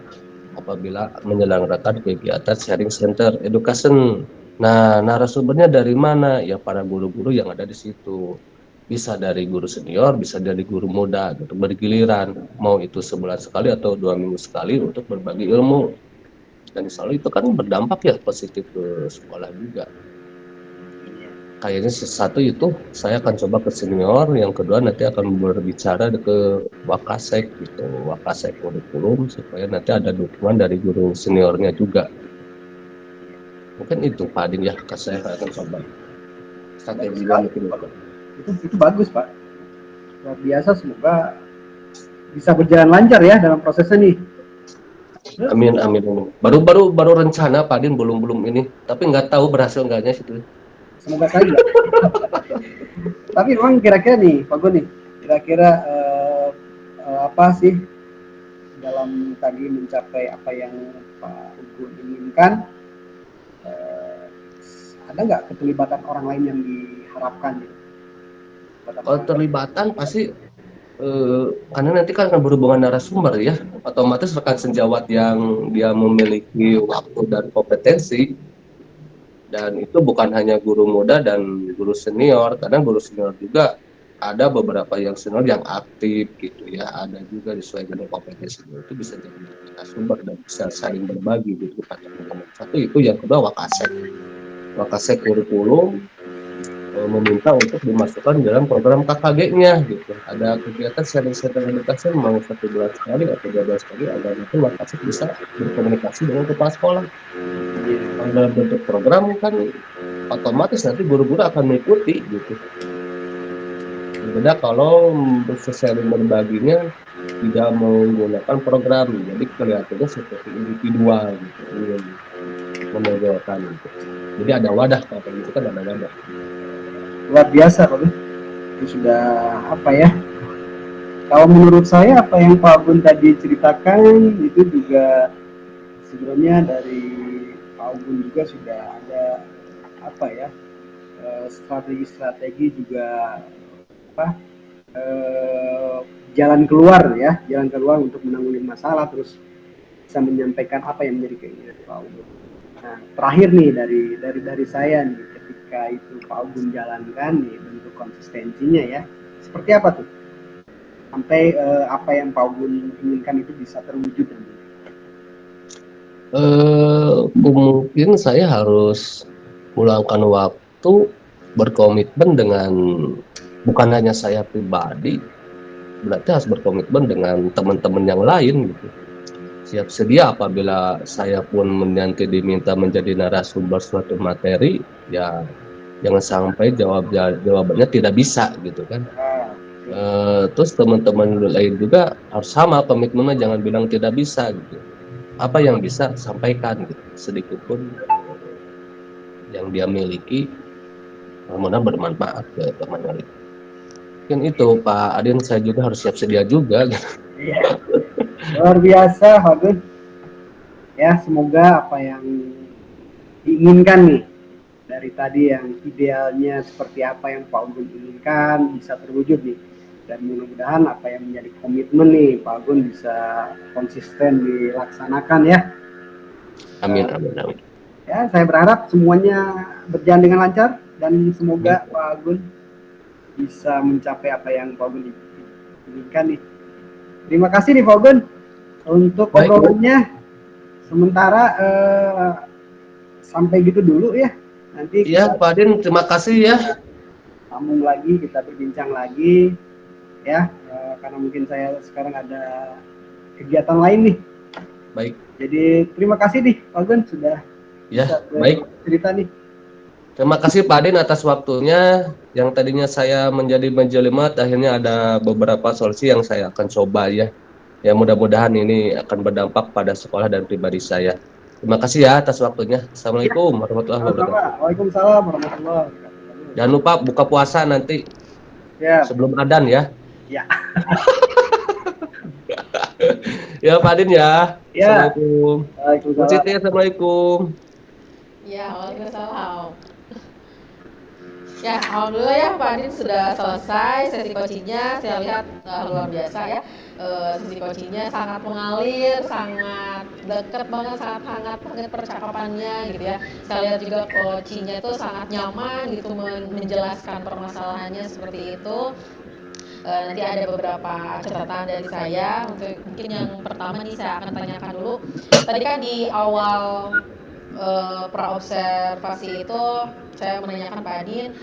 apabila menyelenggarakan kegiatan sharing center education. Nah, narasumbernya dari mana? Ya para guru-guru yang ada di situ. Bisa dari guru senior, bisa dari guru muda, gitu, bergiliran. Mau itu sebulan sekali atau 2 minggu sekali untuk berbagi ilmu. Dan selalu itu kan berdampak ya positif ke sekolah juga. Kayaknya satu itu saya akan coba ke senior, yang kedua nanti akan berbicara ke Wakasek gitu, Wakasek kurikulum, supaya nanti ada dukungan dari guru seniornya juga. Mungkin itu Pak Adin ya, saya akan coba strateginya mungkin itu bagus Pak, luar biasa, semoga bisa berjalan lancar ya dalam prosesnya nih. Amin. Baru rencana Pak Adin, belum ini, tapi nggak tahu berhasil enggaknya situ. Semoga saja. Tapi memang kira-kira nih Pak Gun nih, kira-kira apa sih dalam tadi mencapai apa yang Pak Gun inginkan, ada nggak keterlibatan orang lain yang diharapkan gitu? Kalau terlibatan pasti karena nanti kan akan berhubungan narasumber ya, otomatis rekan sejawat yang dia memiliki waktu dan kompetensi, dan itu bukan hanya guru muda dan guru senior, kadang guru senior juga ada beberapa yang senior yang aktif gitu ya, ada juga sesuai dengan kompetensi itu bisa jadi narasumber dan bisa saling berbagi gitu. Satu itu, yang kedua Wakasek kurikulum meminta untuk dimasukkan dalam program KKG-nya gitu. Ada kegiatan sharing center edukasi mau 1 bulan sekali atau 2 bulan sekali agar nanti Wakasek bisa berkomunikasi dengan kepala sekolah. Kalau dalam bentuk program kan otomatis nanti guru-guru akan mengikuti gitu. Beda kalau sharing berbaginya tidak menggunakan program, jadi kelihatannya seperti individual gitu, menonjolkan gitu. Jadi ada wadah, kalau itu kan ada wadah. Luar biasa Pak Gun, itu sudah apa ya, kalau menurut saya apa yang Pak Gun tadi ceritakan itu juga sebenarnya dari Pak Gun juga sudah ada apa ya, strategi juga apa, jalan keluar untuk menangani masalah, terus bisa menyampaikan apa yang menjadi keinginan Pak Gun. Nah, terakhir nih dari saya nih, ketika itu Pak Gun jalankan nih bentuk konsistensinya ya, seperti apa tuh sampai apa yang Pak Gun inginkan itu bisa terwujud nanti? Mungkin saya harus meluangkan waktu, berkomitmen dengan bukan hanya saya pribadi, berarti harus berkomitmen dengan teman-teman yang lain gitu. Siap sedia apabila saya pun nanti diminta menjadi narasumber suatu materi, ya jangan sampai jawabannya tidak bisa gitu kan. Terus teman-teman lain juga harus sama komitmennya, jangan bilang tidak bisa gitu. Apa yang bisa sampaikan gitu, sedikit pun yang dia miliki mudah bermanfaat ke teman lain. Mungkin itu Pak Adin, saya juga harus siap sedia juga gitu. Iya. Luar biasa Pak Gun ya, semoga apa yang diinginkan nih dari tadi yang idealnya seperti apa yang Pak Gun inginkan bisa terwujud nih, dan mudah-mudahan apa yang menjadi komitmen nih Pak Gun bisa konsisten dilaksanakan ya. Amin. Ya, saya berharap semuanya berjalan dengan lancar dan semoga Pak Gun bisa mencapai apa yang Pak Gun inginkan nih. Terima kasih nih Pak Gun untuk obrolannya. Sementara sampai gitu dulu ya. Nanti ya Pak Adin, terima kasih ya. Sambung lagi, kita berbincang lagi ya, karena mungkin saya sekarang ada kegiatan lain nih. Baik. Jadi terima kasih nih Pak Gun sudah ya baik cerita nih. Terima kasih Pak Adin atas waktunya. Yang tadinya saya menjadi menjelimet, akhirnya ada beberapa solusi yang saya akan coba ya. Ya mudah-mudahan ini akan berdampak pada sekolah dan pribadi saya. Terima kasih ya atas waktunya. Ya, Assalamualaikum warahmatullahi sama-sama. wabarakatuh. Waalaikumsalam warahmatullahi wabarakatuh. Jangan lupa buka puasa nanti Ya, sebelum adzan ya. ya, Ya Pak Adin ya. ya. Assalamualaikum. Bu Waalaikumsalam. Siti, Assalamualaikum. Ya, waalaikumsalam. Ya, alhamdulillah ya Pak Adin sudah selesai sesi coachingnya. Saya lihat luar biasa ya. Sesi coachingnya sangat mengalir, sangat dekat banget, sangat hangat banget percakapannya gitu ya. Saya lihat juga coachingnya itu sangat nyaman gitu menjelaskan permasalahannya seperti itu. Nanti ada beberapa catatan dari saya. Untuk mungkin yang pertama nih saya akan tanyakan dulu. Tadi kan di awal praobservasi itu saya menanyakan Pak Adin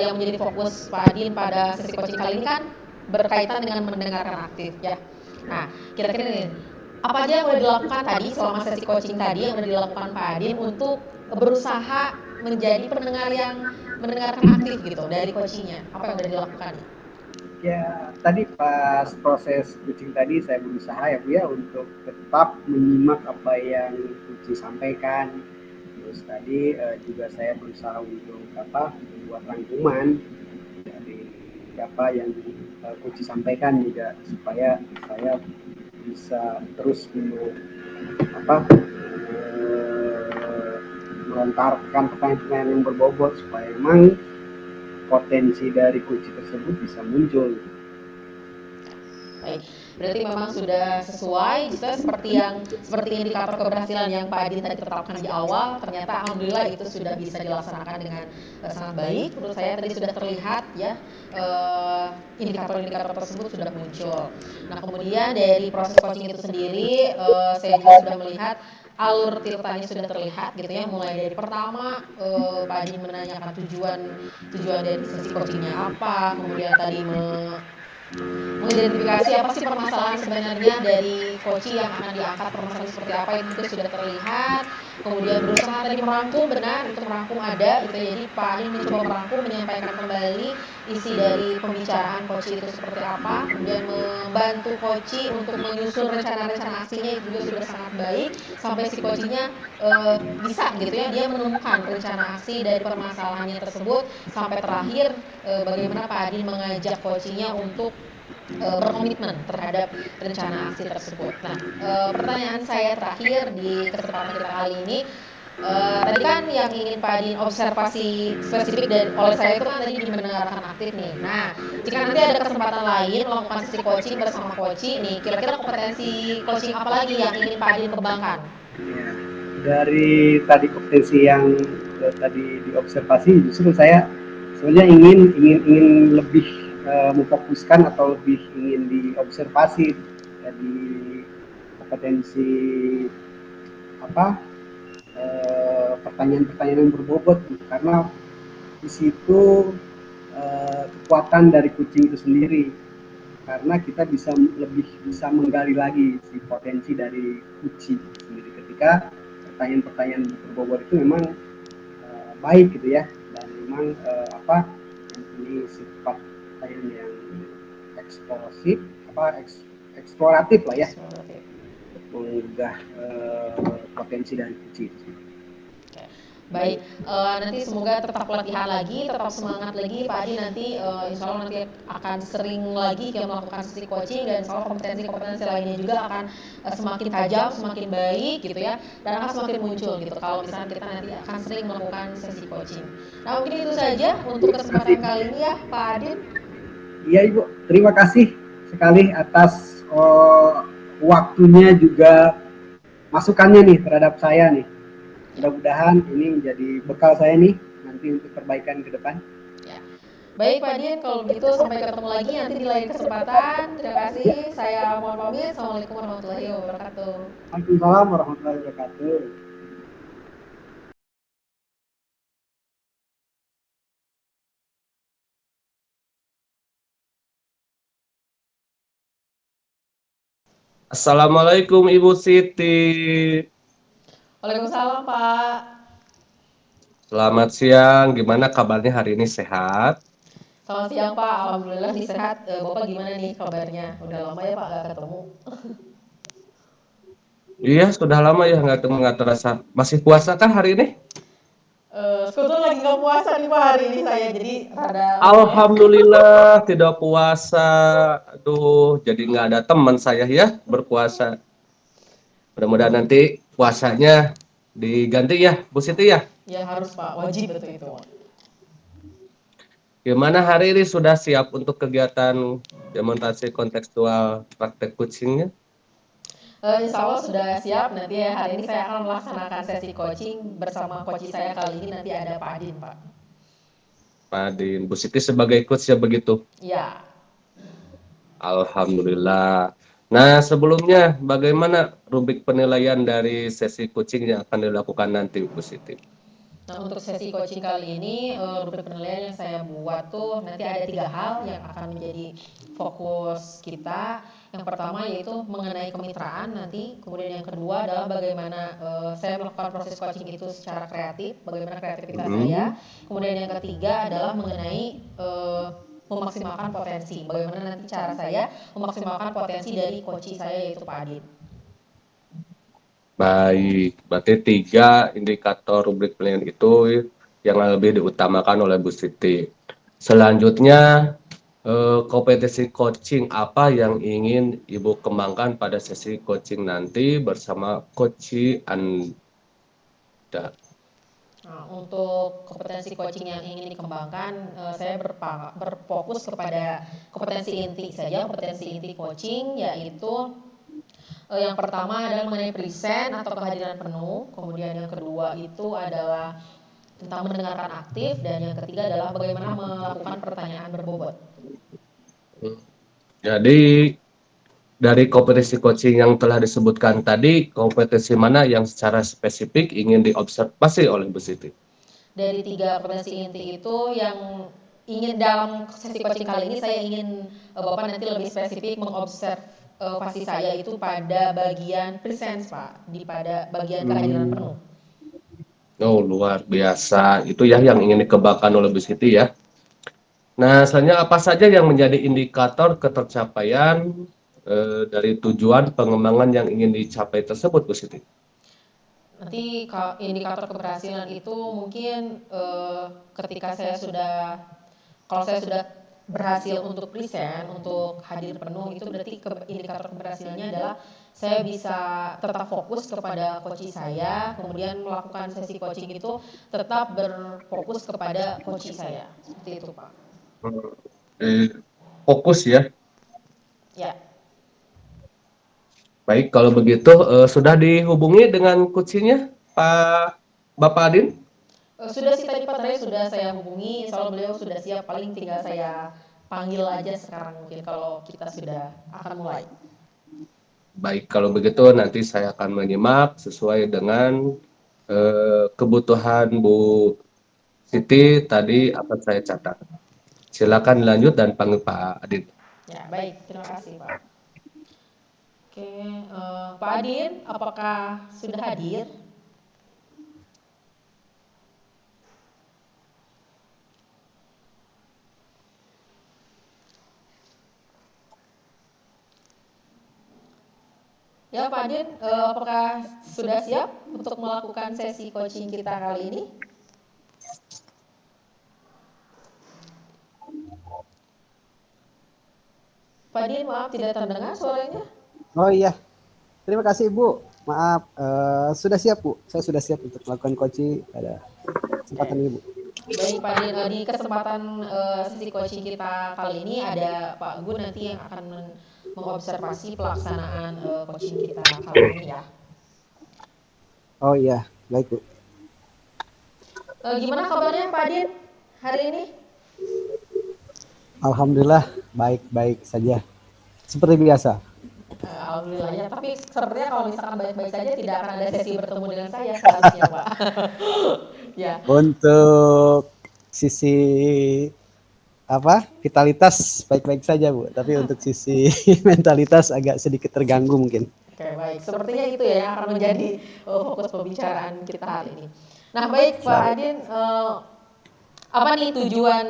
yang menjadi fokus Pak Adin pada sesi coaching kali ini kan berkaitan dengan mendengarkan aktif ya. Nah, kira-kira nih apa aja yang udah dilakukan tadi selama sesi coaching tadi yang udah dilakukan Pak Adin untuk berusaha menjadi pendengar yang mendengarkan aktif gitu dari coachingnya? Apa yang udah dilakukan? Ya, tadi pas proses coaching tadi saya berusaha ya Bu ya untuk tetap menyimak apa yang coaching sampaikan. Terus tadi juga saya berusaha untuk membuat rangkuman dari apa yang coaching sampaikan juga supaya saya bisa terus melontarkan pertanyaan-pertanyaan yang berbobot supaya memang potensi dari kunci tersebut bisa muncul. Baik, berarti memang sudah sesuai juga seperti indikator keberhasilan yang Pak Adin tadi tetapkan di awal, ternyata alhamdulillah itu sudah bisa dilaksanakan dengan sangat baik. Menurut saya tadi sudah terlihat ya indikator-indikator tersebut sudah muncul. Nah, kemudian dari proses coaching itu sendiri saya juga sudah melihat alur ceritanya sudah terlihat gitu ya, mulai dari pertama Pak Adin menanyakan tujuan dari sesi coachingnya apa, kemudian tadi mengidentifikasi apa sih permasalahan sebenarnya dari coaching yang akan diangkat, permasalahan seperti apa itu juga sudah terlihat. Kemudian berusaha tadi merangkum, benar itu merangkum ada gitu. Jadi Pak Adin mencoba merangkum, menyampaikan kembali isi dari pembicaraan coaching itu seperti apa, kemudian membantu coaching untuk menyusun rencana-rencana aksinya itu juga sudah sangat baik sampai si coachingnya bisa gitu ya, dia menemukan rencana aksi dari permasalahannya tersebut sampai terakhir bagaimana Pak Adin mengajak coachingnya untuk berkomitmen terhadap rencana aksi tersebut. Nah, pertanyaan saya terakhir di kesempatan kita kali ini, tadi kan yang ingin Pak Adin observasi spesifik dari oleh saya itu kan tadi di mendengarkan aktif nih. Nah, jika nanti ada kesempatan lain melakukan sesi coaching bersama coaching nih, kira-kira kompetensi coaching apa lagi yang ingin Pak Adin kembangkan? Ya, dari tadi kompetensi yang tadi diobservasi, justru saya sebenarnya ingin lebih memfokuskan atau lebih ingin diobservasi dari kompetensi pertanyaan-pertanyaan yang berbobot karena di situ kekuatan dari kucing itu sendiri karena kita lebih bisa menggali lagi si potensi dari kucing sendiri ketika pertanyaan-pertanyaan berbobot itu memang baik gitu ya dan memang ini sifat pertanyaan yang eksplosif eksploratif lah ya menggugah potensi dari kucing. Baik, nanti semoga tetap latihan lagi, tetap semangat lagi Pak Adi nanti insya Allah nanti akan sering lagi kita melakukan sesi coaching dan insya Allah kompetensi lainnya juga akan semakin tajam, semakin baik gitu ya dan akan semakin muncul gitu kalau misalnya kita nanti akan sering melakukan sesi coaching. Nah mungkin itu saja untuk kesempatan kali ini ya Pak Adin. Iya Ibu, terima kasih sekali atas waktunya juga masukannya nih terhadap saya nih. Mudah-mudahan ini menjadi bekal saya nih nanti untuk perbaikan ke depan. Ya. Baik Pak Din, kalau begitu sampai ketemu lagi nanti di lain kesempatan. Terima kasih. Saya mohon pamit. Assalamualaikum warahmatullahi wabarakatuh. Waalaikumsalam warahmatullahi wabarakatuh. Assalamualaikum Ibu Siti. Waalaikumsalam Pak. Selamat siang, gimana kabarnya hari ini, sehat? Selamat siang Pak, Alhamdulillah nih sehat. Bapak gimana nih kabarnya? Udah lama ya Pak nggak ketemu. Iya, sudah lama ya nggak ketemu, nggak terasa. Masih puasa kan hari ini? Sebetulnya lagi nggak puasa nih Pak hari ini saya, jadi rada lumayan. Alhamdulillah tidak puasa. Aduh, jadi nggak ada teman saya ya berpuasa. Mudah-mudahan nanti puasanya diganti ya, Bu Siti ya. Ya harus Pak, wajib betul itu. Gimana hari ini, sudah siap untuk kegiatan demonstrasi kontekstual praktek coachingnya? Insya Allah sudah siap. Nanti ya hari ini saya akan melaksanakan sesi coaching bersama coach saya kali ini nanti ada Pak Adin Pak. Pak Din, Bu Siti sebagai coach ya begitu. Ya. Alhamdulillah. Nah, sebelumnya bagaimana rubrik penilaian dari sesi coaching yang akan dilakukan nanti, Bu Siti? Nah, untuk sesi coaching kali ini, rubrik penilaian yang saya buat tuh nanti ada 3 hal yang akan menjadi fokus kita. Yang pertama yaitu mengenai kemitraan nanti, kemudian yang kedua adalah bagaimana saya melakukan proses coaching itu secara kreatif, bagaimana kreativitas saya. Kemudian yang ketiga adalah mengenai memaksimalkan potensi, bagaimana nanti cara saya memaksimalkan potensi dari coach saya yaitu Pak Adit. Baik, berarti 3 indikator rubrik penilaian itu yang lebih diutamakan oleh Bu Siti. Selanjutnya, kompetensi coaching apa yang ingin Ibu kembangkan pada sesi coaching nanti bersama coach Anda? Nah, untuk kompetensi coaching yang ingin dikembangkan, saya berfokus kepada kompetensi inti saja. Kompetensi inti coaching yaitu yang pertama adalah mengenai present atau kehadiran penuh. Kemudian yang kedua itu adalah tentang mendengarkan aktif. Dan yang ketiga adalah bagaimana melakukan pertanyaan berbobot. Jadi dari kompetensi coaching yang telah disebutkan tadi, kompetensi mana yang secara spesifik ingin diobservasi oleh Bu Siti? Dari 3 kompetensi inti itu yang ingin dalam sesi coaching kali ini saya ingin Bapak nanti lebih spesifik mengobservasi saya itu pada bagian presence Pak, pada bagian kehadiran penuh. Oh, luar biasa. Itu ya yang ingin dikembangkan oleh Bu Siti ya. Nah, selanjutnya apa saja yang menjadi indikator ketercapaian dari tujuan pengembangan yang ingin dicapai tersebut, Bu Siti? Nanti indikator keberhasilan itu mungkin ketika kalau saya sudah berhasil untuk present, untuk hadir penuh, itu berarti indikator keberhasilannya adalah saya bisa tetap fokus kepada coach saya, kemudian melakukan sesi coaching itu tetap berfokus kepada coach saya. Seperti itu, Pak. Fokus ya. Ya. Baik, kalau begitu sudah dihubungi dengan coachnya, Bapak Adin? Sudah sih tadi Pak, sudah saya hubungi, insya Allah beliau sudah siap, paling tinggal saya panggil aja sekarang mungkin kalau kita sudah akan mulai. Baik, kalau begitu nanti saya akan menyimak sesuai dengan kebutuhan Bu Siti tadi akan saya catat. Silakan lanjut dan panggil Pak Adin. Ya, baik, terima kasih Pak. Oke, Pak Adin, apakah sudah hadir? Ya Pak Adin, apakah sudah siap untuk melakukan sesi coaching kita kali ini? Pak Adin, maaf tidak terdengar suaranya. Oh iya, terima kasih Ibu. Maaf, sudah siap Bu. Saya sudah siap untuk melakukan coaching pada kesempatan Ibu. Baik Pak Adin, di kesempatan sesi coaching kita kali ini ada Pak Gun nanti yang akan mengobservasi pelaksanaan coaching kita kali ini ya. Oh iya, baik Bu. Gimana kabarnya Pak Adin hari ini? Alhamdulillah baik-baik saja. Seperti biasa. Alhamdulillah ya, tapi sepertinya kalau misalkan baik-baik saja tidak akan ada sesi bertemu dengan saya seharusnya Pak. Ya. Untuk sisi vitalitas baik-baik saja Bu, tapi untuk sisi mentalitas agak sedikit terganggu mungkin. Oke, baik. Sepertinya itu ya yang akan menjadi fokus pembicaraan kita hari ini. Nah, baik Pak Adin, apa nih tujuan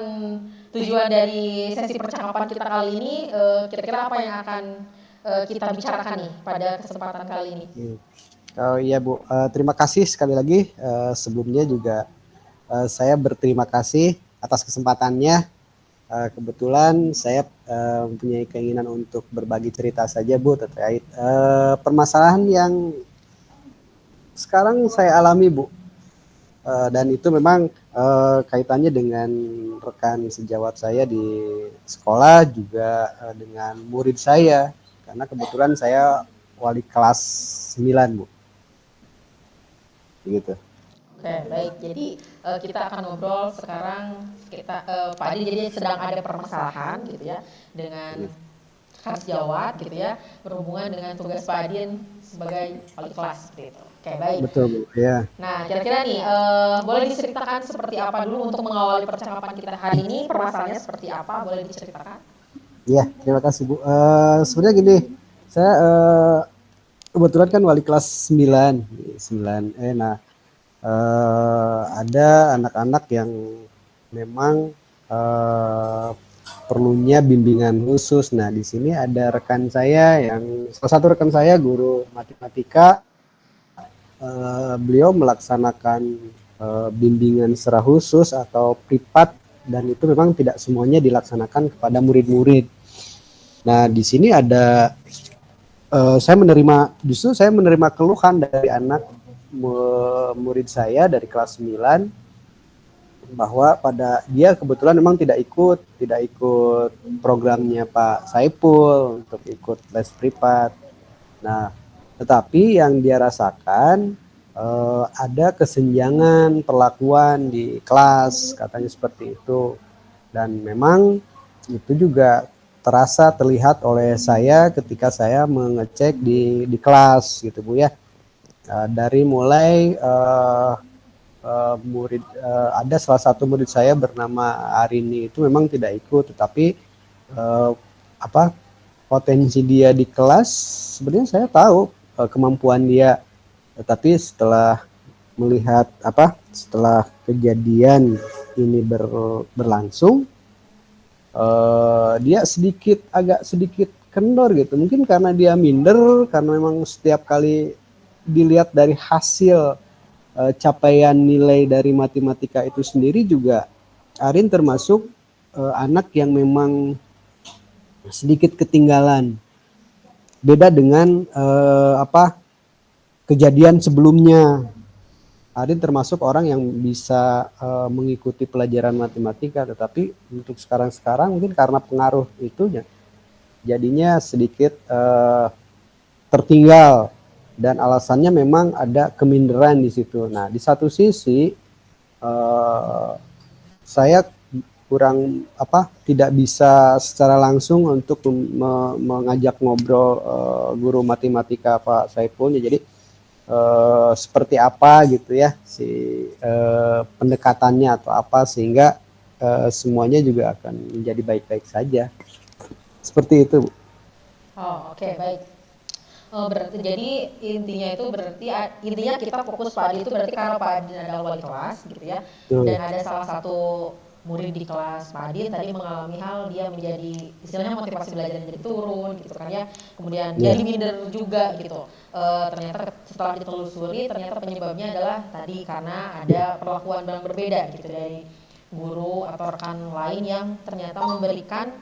dari sesi percakapan kita kali ini? Kira-kira apa yang akan kita bicarakan nih pada kesempatan kali ini? Oh iya Bu, terima kasih sekali lagi. Sebelumnya juga saya berterima kasih atas kesempatannya. Kebetulan saya mempunyai keinginan untuk berbagi cerita saja Bu terkait permasalahan yang sekarang saya alami Bu. Dan itu memang kaitannya dengan rekan sejawat saya di sekolah juga dengan murid saya, karena kebetulan saya wali kelas 9 Bu. Begitu. Oke, baik. Jadi kita akan ngobrol sekarang. Pak Adin jadi sedang ada permasalahan gitu ya dengan rekan sejawat gitu ya, berhubungan dengan tugas Pak Adin sebagai wali kelas gitu. Oke, baik. Betul Bu, ya. Nah, kira-kira nih boleh diceritakan seperti apa dulu untuk mengawali percakapan kita hari ini? Permasalahannya seperti apa? Boleh diceritakan? Iya, terima kasih Bu. Sebenarnya gini, saya kebetulan kan wali kelas 9. Nah, ada anak-anak yang memang perlunya bimbingan khusus. Nah, di sini ada rekan saya salah satu rekan saya guru matematika. Beliau melaksanakan bimbingan secara khusus atau privat, dan itu memang tidak semuanya dilaksanakan kepada murid-murid. Nah, di sini ada saya menerima keluhan dari anak murid saya dari kelas 9 bahwa dia kebetulan memang tidak ikut programnya Pak Saipul untuk ikut les privat. Nah, tetapi yang dia rasakan ada kesenjangan perlakuan di kelas, katanya seperti itu. Dan memang itu juga terlihat oleh saya ketika saya mengecek di kelas gitu Bu ya. Dari mulai murid ada salah satu murid saya bernama Arini itu memang tidak ikut, tetapi potensi dia di kelas sebenarnya saya tahu kemampuan dia, tetapi setelah kejadian ini berlangsung, dia agak sedikit kendor gitu, mungkin karena dia minder, karena memang setiap kali dilihat dari hasil capaian nilai dari matematika itu sendiri juga Arin termasuk anak yang memang sedikit ketinggalan. Beda dengan kejadian sebelumnya. Arin termasuk orang yang bisa mengikuti pelajaran matematika, tetapi untuk sekarang mungkin karena pengaruh itu jadinya sedikit tertinggal, dan alasannya memang ada keminderan di situ. Nah, di satu sisi saya tidak bisa secara langsung untuk mengajak ngobrol guru matematika Pak Saipul. Jadi seperti apa gitu ya pendekatannya atau apa sehingga semuanya juga akan menjadi baik-baik saja. Seperti itu, Bu. Oh, oke, baik. Berarti jadi intinya kita fokus Pak Adi itu berarti karena Pak Adi adalah wali kelas gitu ya. Dan ada salah satu murid di kelas Pak Adin tadi mengalami hal dia menjadi istilahnya motivasi belajarnya jadi turun gitu kan ya, kemudian jadi minder juga gitu. Ternyata setelah ditelusuri ternyata penyebabnya adalah tadi karena ada perlakuan yang berbeda gitu dari guru atau rekan lain yang ternyata memberikan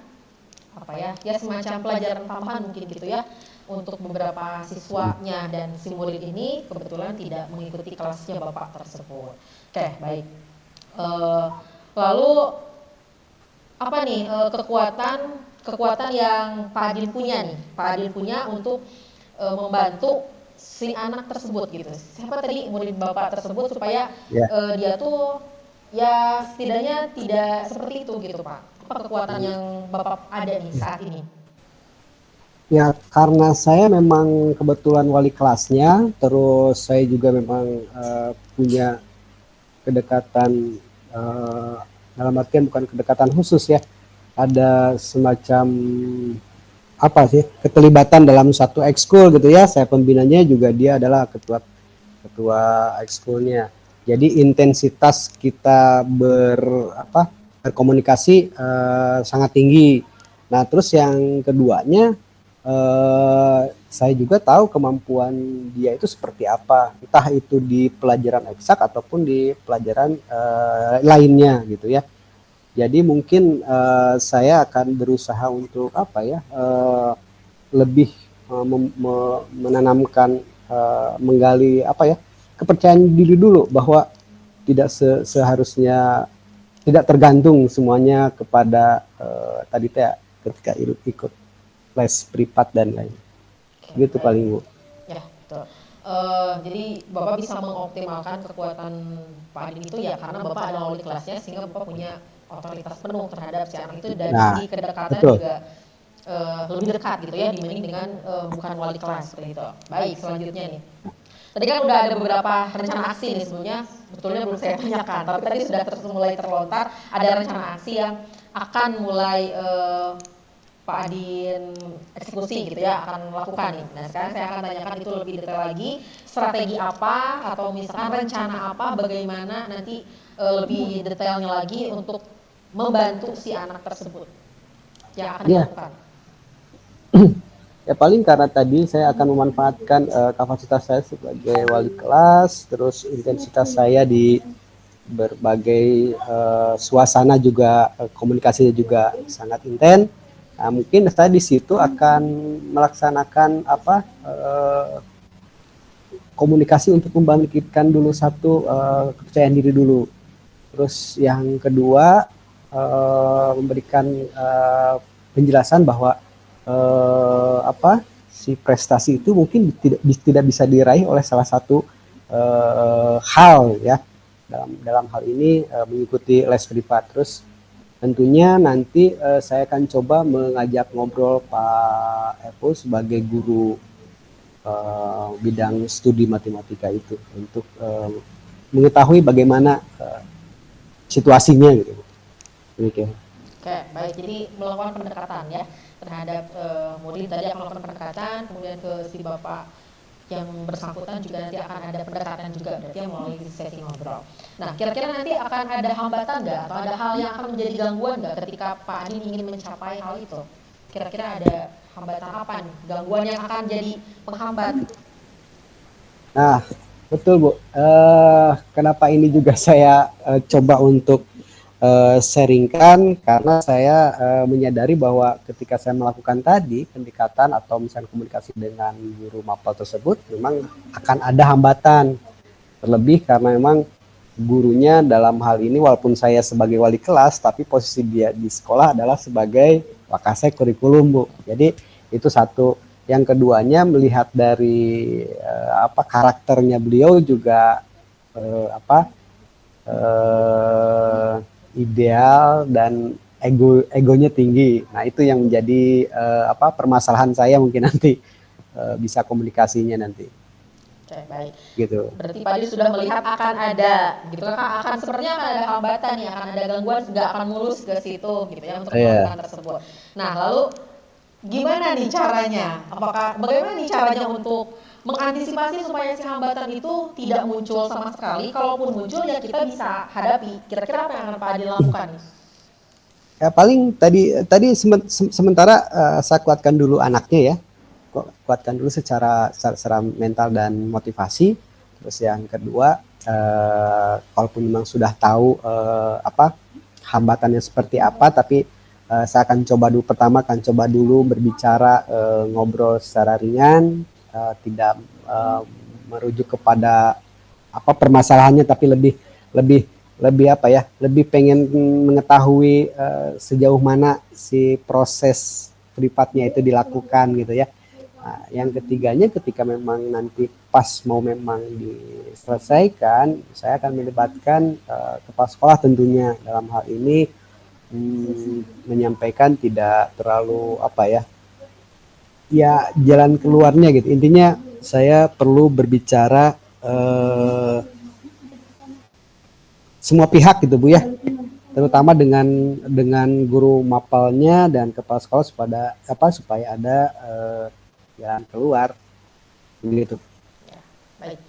semacam pelajaran tambahan mungkin gitu ya untuk beberapa siswanya, dan si murid ini kebetulan tidak mengikuti kelasnya bapak tersebut. Oke, baik. Lalu apa nih kekuatan yang Pak Adin punya nih? Pak Adin punya untuk membantu si anak tersebut gitu. Siapa tadi murid bapak tersebut supaya dia tuh ya setidaknya tidak seperti itu gitu Pak. Apa kekuatan yang bapak ada nih saat ini? Ya, karena saya memang kebetulan wali kelasnya, terus saya juga memang punya kedekatan, dalam artian bukan kedekatan khusus ya, ada semacam keterlibatan dalam satu ekskul gitu ya. Saya pembinanya juga, dia adalah ketua ekskulnya. Jadi intensitas kita berkomunikasi sangat tinggi. Nah, terus yang keduanya, saya juga tahu kemampuan dia itu seperti apa, entah itu di pelajaran eksak ataupun di pelajaran lainnya gitu ya. Jadi mungkin saya akan berusaha untuk lebih menanamkan, menggali kepercayaan diri dulu, bahwa tidak seharusnya, tidak tergantung semuanya kepada tadi teh ketika ikut les privat dan lain. Gitu paling, Bu. Ya, betul. Jadi Bapak bisa mengoptimalkan kekuatan Pak Adin itu ya karena Bapak ada wali kelasnya, sehingga Bapak punya otoritas penuh terhadap si anak itu, dan segi kedekatan betul. juga lebih dekat gitu ya dibanding dengan bukan wali kelas seperti itu. Baik, selanjutnya nih. Tadi kan udah ada beberapa rencana aksi nih sebelumnya, betulnya belum saya tanyakan, tapi tadi sudah mulai terlontar ada rencana aksi yang akan mulai Pak Adin eksekusi gitu ya, akan melakukan nih. Nah, sekarang saya akan tanyakan itu lebih detail lagi, strategi apa atau misalkan rencana apa, bagaimana nanti lebih detailnya lagi untuk membantu si anak tersebut yang akan dilakukan. Ya paling karena tadi saya akan memanfaatkan kapasitas saya sebagai wali kelas, terus intensitas saya di berbagai suasana juga, komunikasinya juga sangat intens. Nah, mungkin saya di situ akan melaksanakan komunikasi untuk membangkitkan dulu satu kepercayaan diri dulu. Terus yang kedua memberikan penjelasan bahwa si prestasi itu mungkin tidak bisa diraih oleh salah satu hal ya, dalam hal ini mengikuti les privat. Terus tentunya nanti saya akan coba mengajak ngobrol Pak Evo sebagai guru bidang studi matematika itu untuk mengetahui bagaimana situasinya gitu. Demikian. Oke, baik. Jadi melakukan pendekatan ya terhadap murid, tadi akan melakukan pendekatan, kemudian ke si bapak yang bersangkutan juga nanti akan ada pendekatan juga, berarti melalui sesi ngobrol. Nah, kira-kira nanti akan ada hambatan nggak atau ada hal yang akan menjadi gangguan nggak ketika Pak Adin ingin mencapai hal itu? Kira-kira ada hambatan apa nih? Gangguan yang akan jadi penghambat? Nah, betul Bu. Kenapa ini juga saya coba untuk sharingkan, karena saya menyadari bahwa ketika saya melakukan tadi pendekatan atau misalnya komunikasi dengan guru mapel tersebut, memang akan ada hambatan, terlebih karena memang gurunya dalam hal ini, walaupun saya sebagai wali kelas, tapi posisi dia di sekolah adalah sebagai wakasek kurikulum, Bu. Jadi itu satu. Yang keduanya, melihat dari karakternya beliau juga ideal dan egonya tinggi. Nah, itu yang menjadi permasalahan saya mungkin nanti bisa komunikasinya nanti. Oke, baik. Gitu. Berarti Pak Adin sudah melihat akan ada gitu kan, akan sepertinya akan ada hambatan ya, akan ada gangguan, nggak akan mulus ke situ gitu ya untuk melakukan tersebut. Nah, lalu gimana nih caranya? Bagaimana nih caranya untuk mengantisipasi supaya si hambatan itu tidak muncul sama sekali? Kalaupun muncul ya kita bisa hadapi. Kira-kira apa yang akan Pak Adin lakukan? Ya paling tadi sementara saya kuatkan dulu anaknya ya, kuatkan dulu secara mental dan motivasi. Terus yang kedua, walaupun memang sudah tahu hambatannya seperti apa, tapi saya akan coba dulu berbicara, ngobrol secara ringan, tidak merujuk kepada permasalahannya, tapi lebih pengen mengetahui sejauh mana si proses privatnya itu dilakukan gitu ya. Nah, yang ketiganya, ketika memang nanti pas mau memang diselesaikan, saya akan melibatkan kepala sekolah tentunya. Dalam hal ini menyampaikan tidak terlalu jalan keluarnya gitu. Intinya saya perlu berbicara semua pihak gitu Bu ya, terutama dengan guru mapelnya dan kepala sekolah supaya ada jalan keluar gitu. Ya, baik.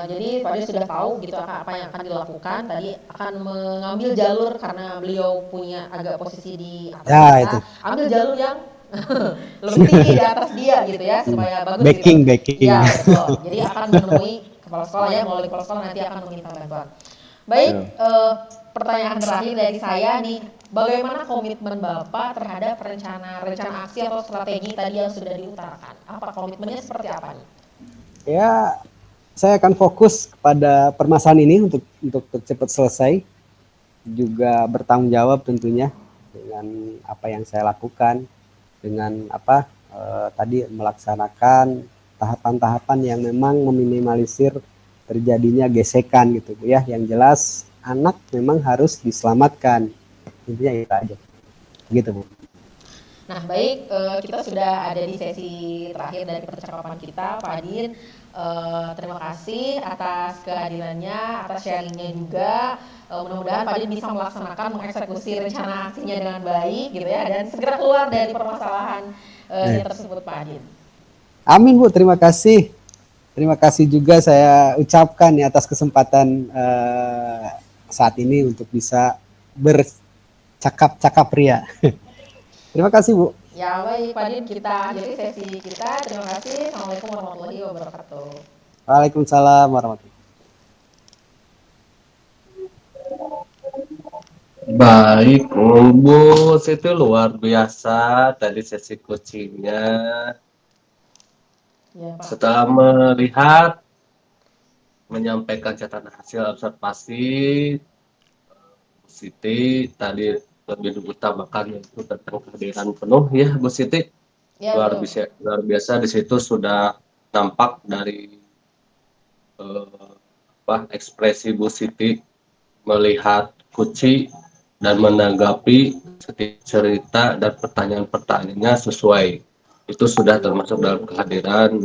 Jadi Pak Dir sudah tahu gitu apa yang akan dilakukan. Tadi akan mengambil jalur karena beliau punya agak posisi di atas Ya kita, itu. ambil jalur yang lebih tinggi di atas dia gitu ya supaya bagus gitu. Backing. Ya betul. Jadi akan menemui kepala sekolah ya, melalui kepala sekolah nanti akan meminta bantuan. Baik, pertanyaan terakhir dari saya nih, bagaimana komitmen Bapak terhadap rencana aksi atau strategi tadi yang sudah diutarakan? Apa komitmennya seperti apa nih? Ya, saya akan fokus kepada permasalahan ini untuk cepat selesai, juga bertanggung jawab tentunya dengan apa yang saya lakukan, dengan tadi melaksanakan tahapan-tahapan yang memang meminimalisir terjadinya gesekan gitu Bu ya. Yang jelas anak memang harus diselamatkan, intinya itu aja gitu Bu. Nah baik, kita sudah ada di sesi terakhir dari percakapan kita, Pak Adin. Terima kasih atas kehadirannya, atas sharingnya juga. Mudah-mudahan Pak Adin bisa melaksanakan, mengeksekusi rencana aksinya dengan baik gitu ya, dan segera keluar dari permasalahan tersebut Pak Adin. Amin Bu, terima kasih. Terima kasih juga saya ucapkan ya atas kesempatan saat ini untuk bisa bercakap-cakap ria. Terima kasih Bu. Ya baik Pak Adin, kita akhiri sesi kita. Terima kasih. Assalamualaikum warahmatullahi wabarakatuh. Waalaikumsalam warahmatullahi wabarakatuh. Baik, Bu Siti luar biasa tadi sesi coachingnya. Ya, Pak. Setelah melihat, menyampaikan catatan hasil observasi, Bu Siti tadi lebih diutamakan yaitu tentang kehadiran penuh ya Bu Siti. Ya, Luar biasa di situ sudah tampak dari ekspresi Bu Siti melihat Kuci dan menanggapi setiap cerita dan pertanyaan-pertanyaannya sesuai. Itu sudah termasuk dalam kehadiran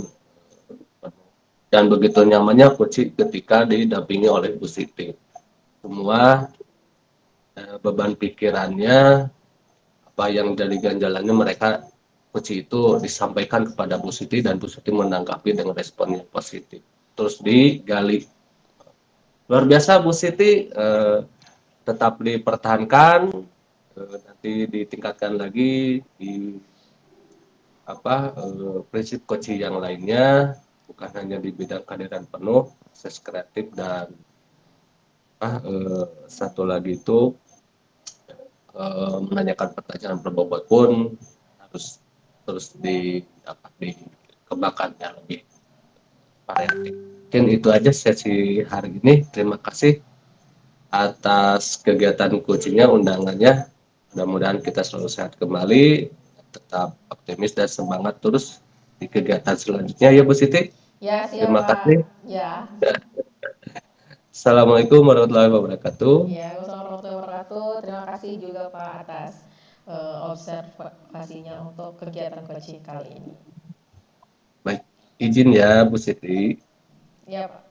dan begitu nyamannya Kuci ketika didampingi oleh Bu Siti. Semua beban pikirannya, apa yang jadi ganjalannya mereka Kuci itu disampaikan kepada Bu Siti dan Bu Siti menanggapi dengan respon yang positif. Terus digali. Luar biasa Bu Siti, tetap dipertahankan, nanti ditingkatkan lagi di prinsip coaching yang lainnya, bukan hanya di bidang kehadiran penuh, proses kreatif dan satu lagi itu menanyakan pertanyaan berbobot pun harus terus dikembangkan yang lebih variatif. Mungkin itu aja sesi hari ini. Terima kasih atas kegiatan coachingnya, undangannya. Mudah-mudahan kita selalu sehat kembali, tetap optimis dan semangat terus di kegiatan selanjutnya ya Bu Siti. Ya, siap Terima Pak. kasih. Ya. Assalamualaikum warahmatullahi wabarakatuh. Ya, wassalamualaikum warahmatullahi wabarakatuh. Terima kasih juga Pak atas observasinya untuk kegiatan coaching kali ini. Baik, izin ya Bu Siti. Ya Pak.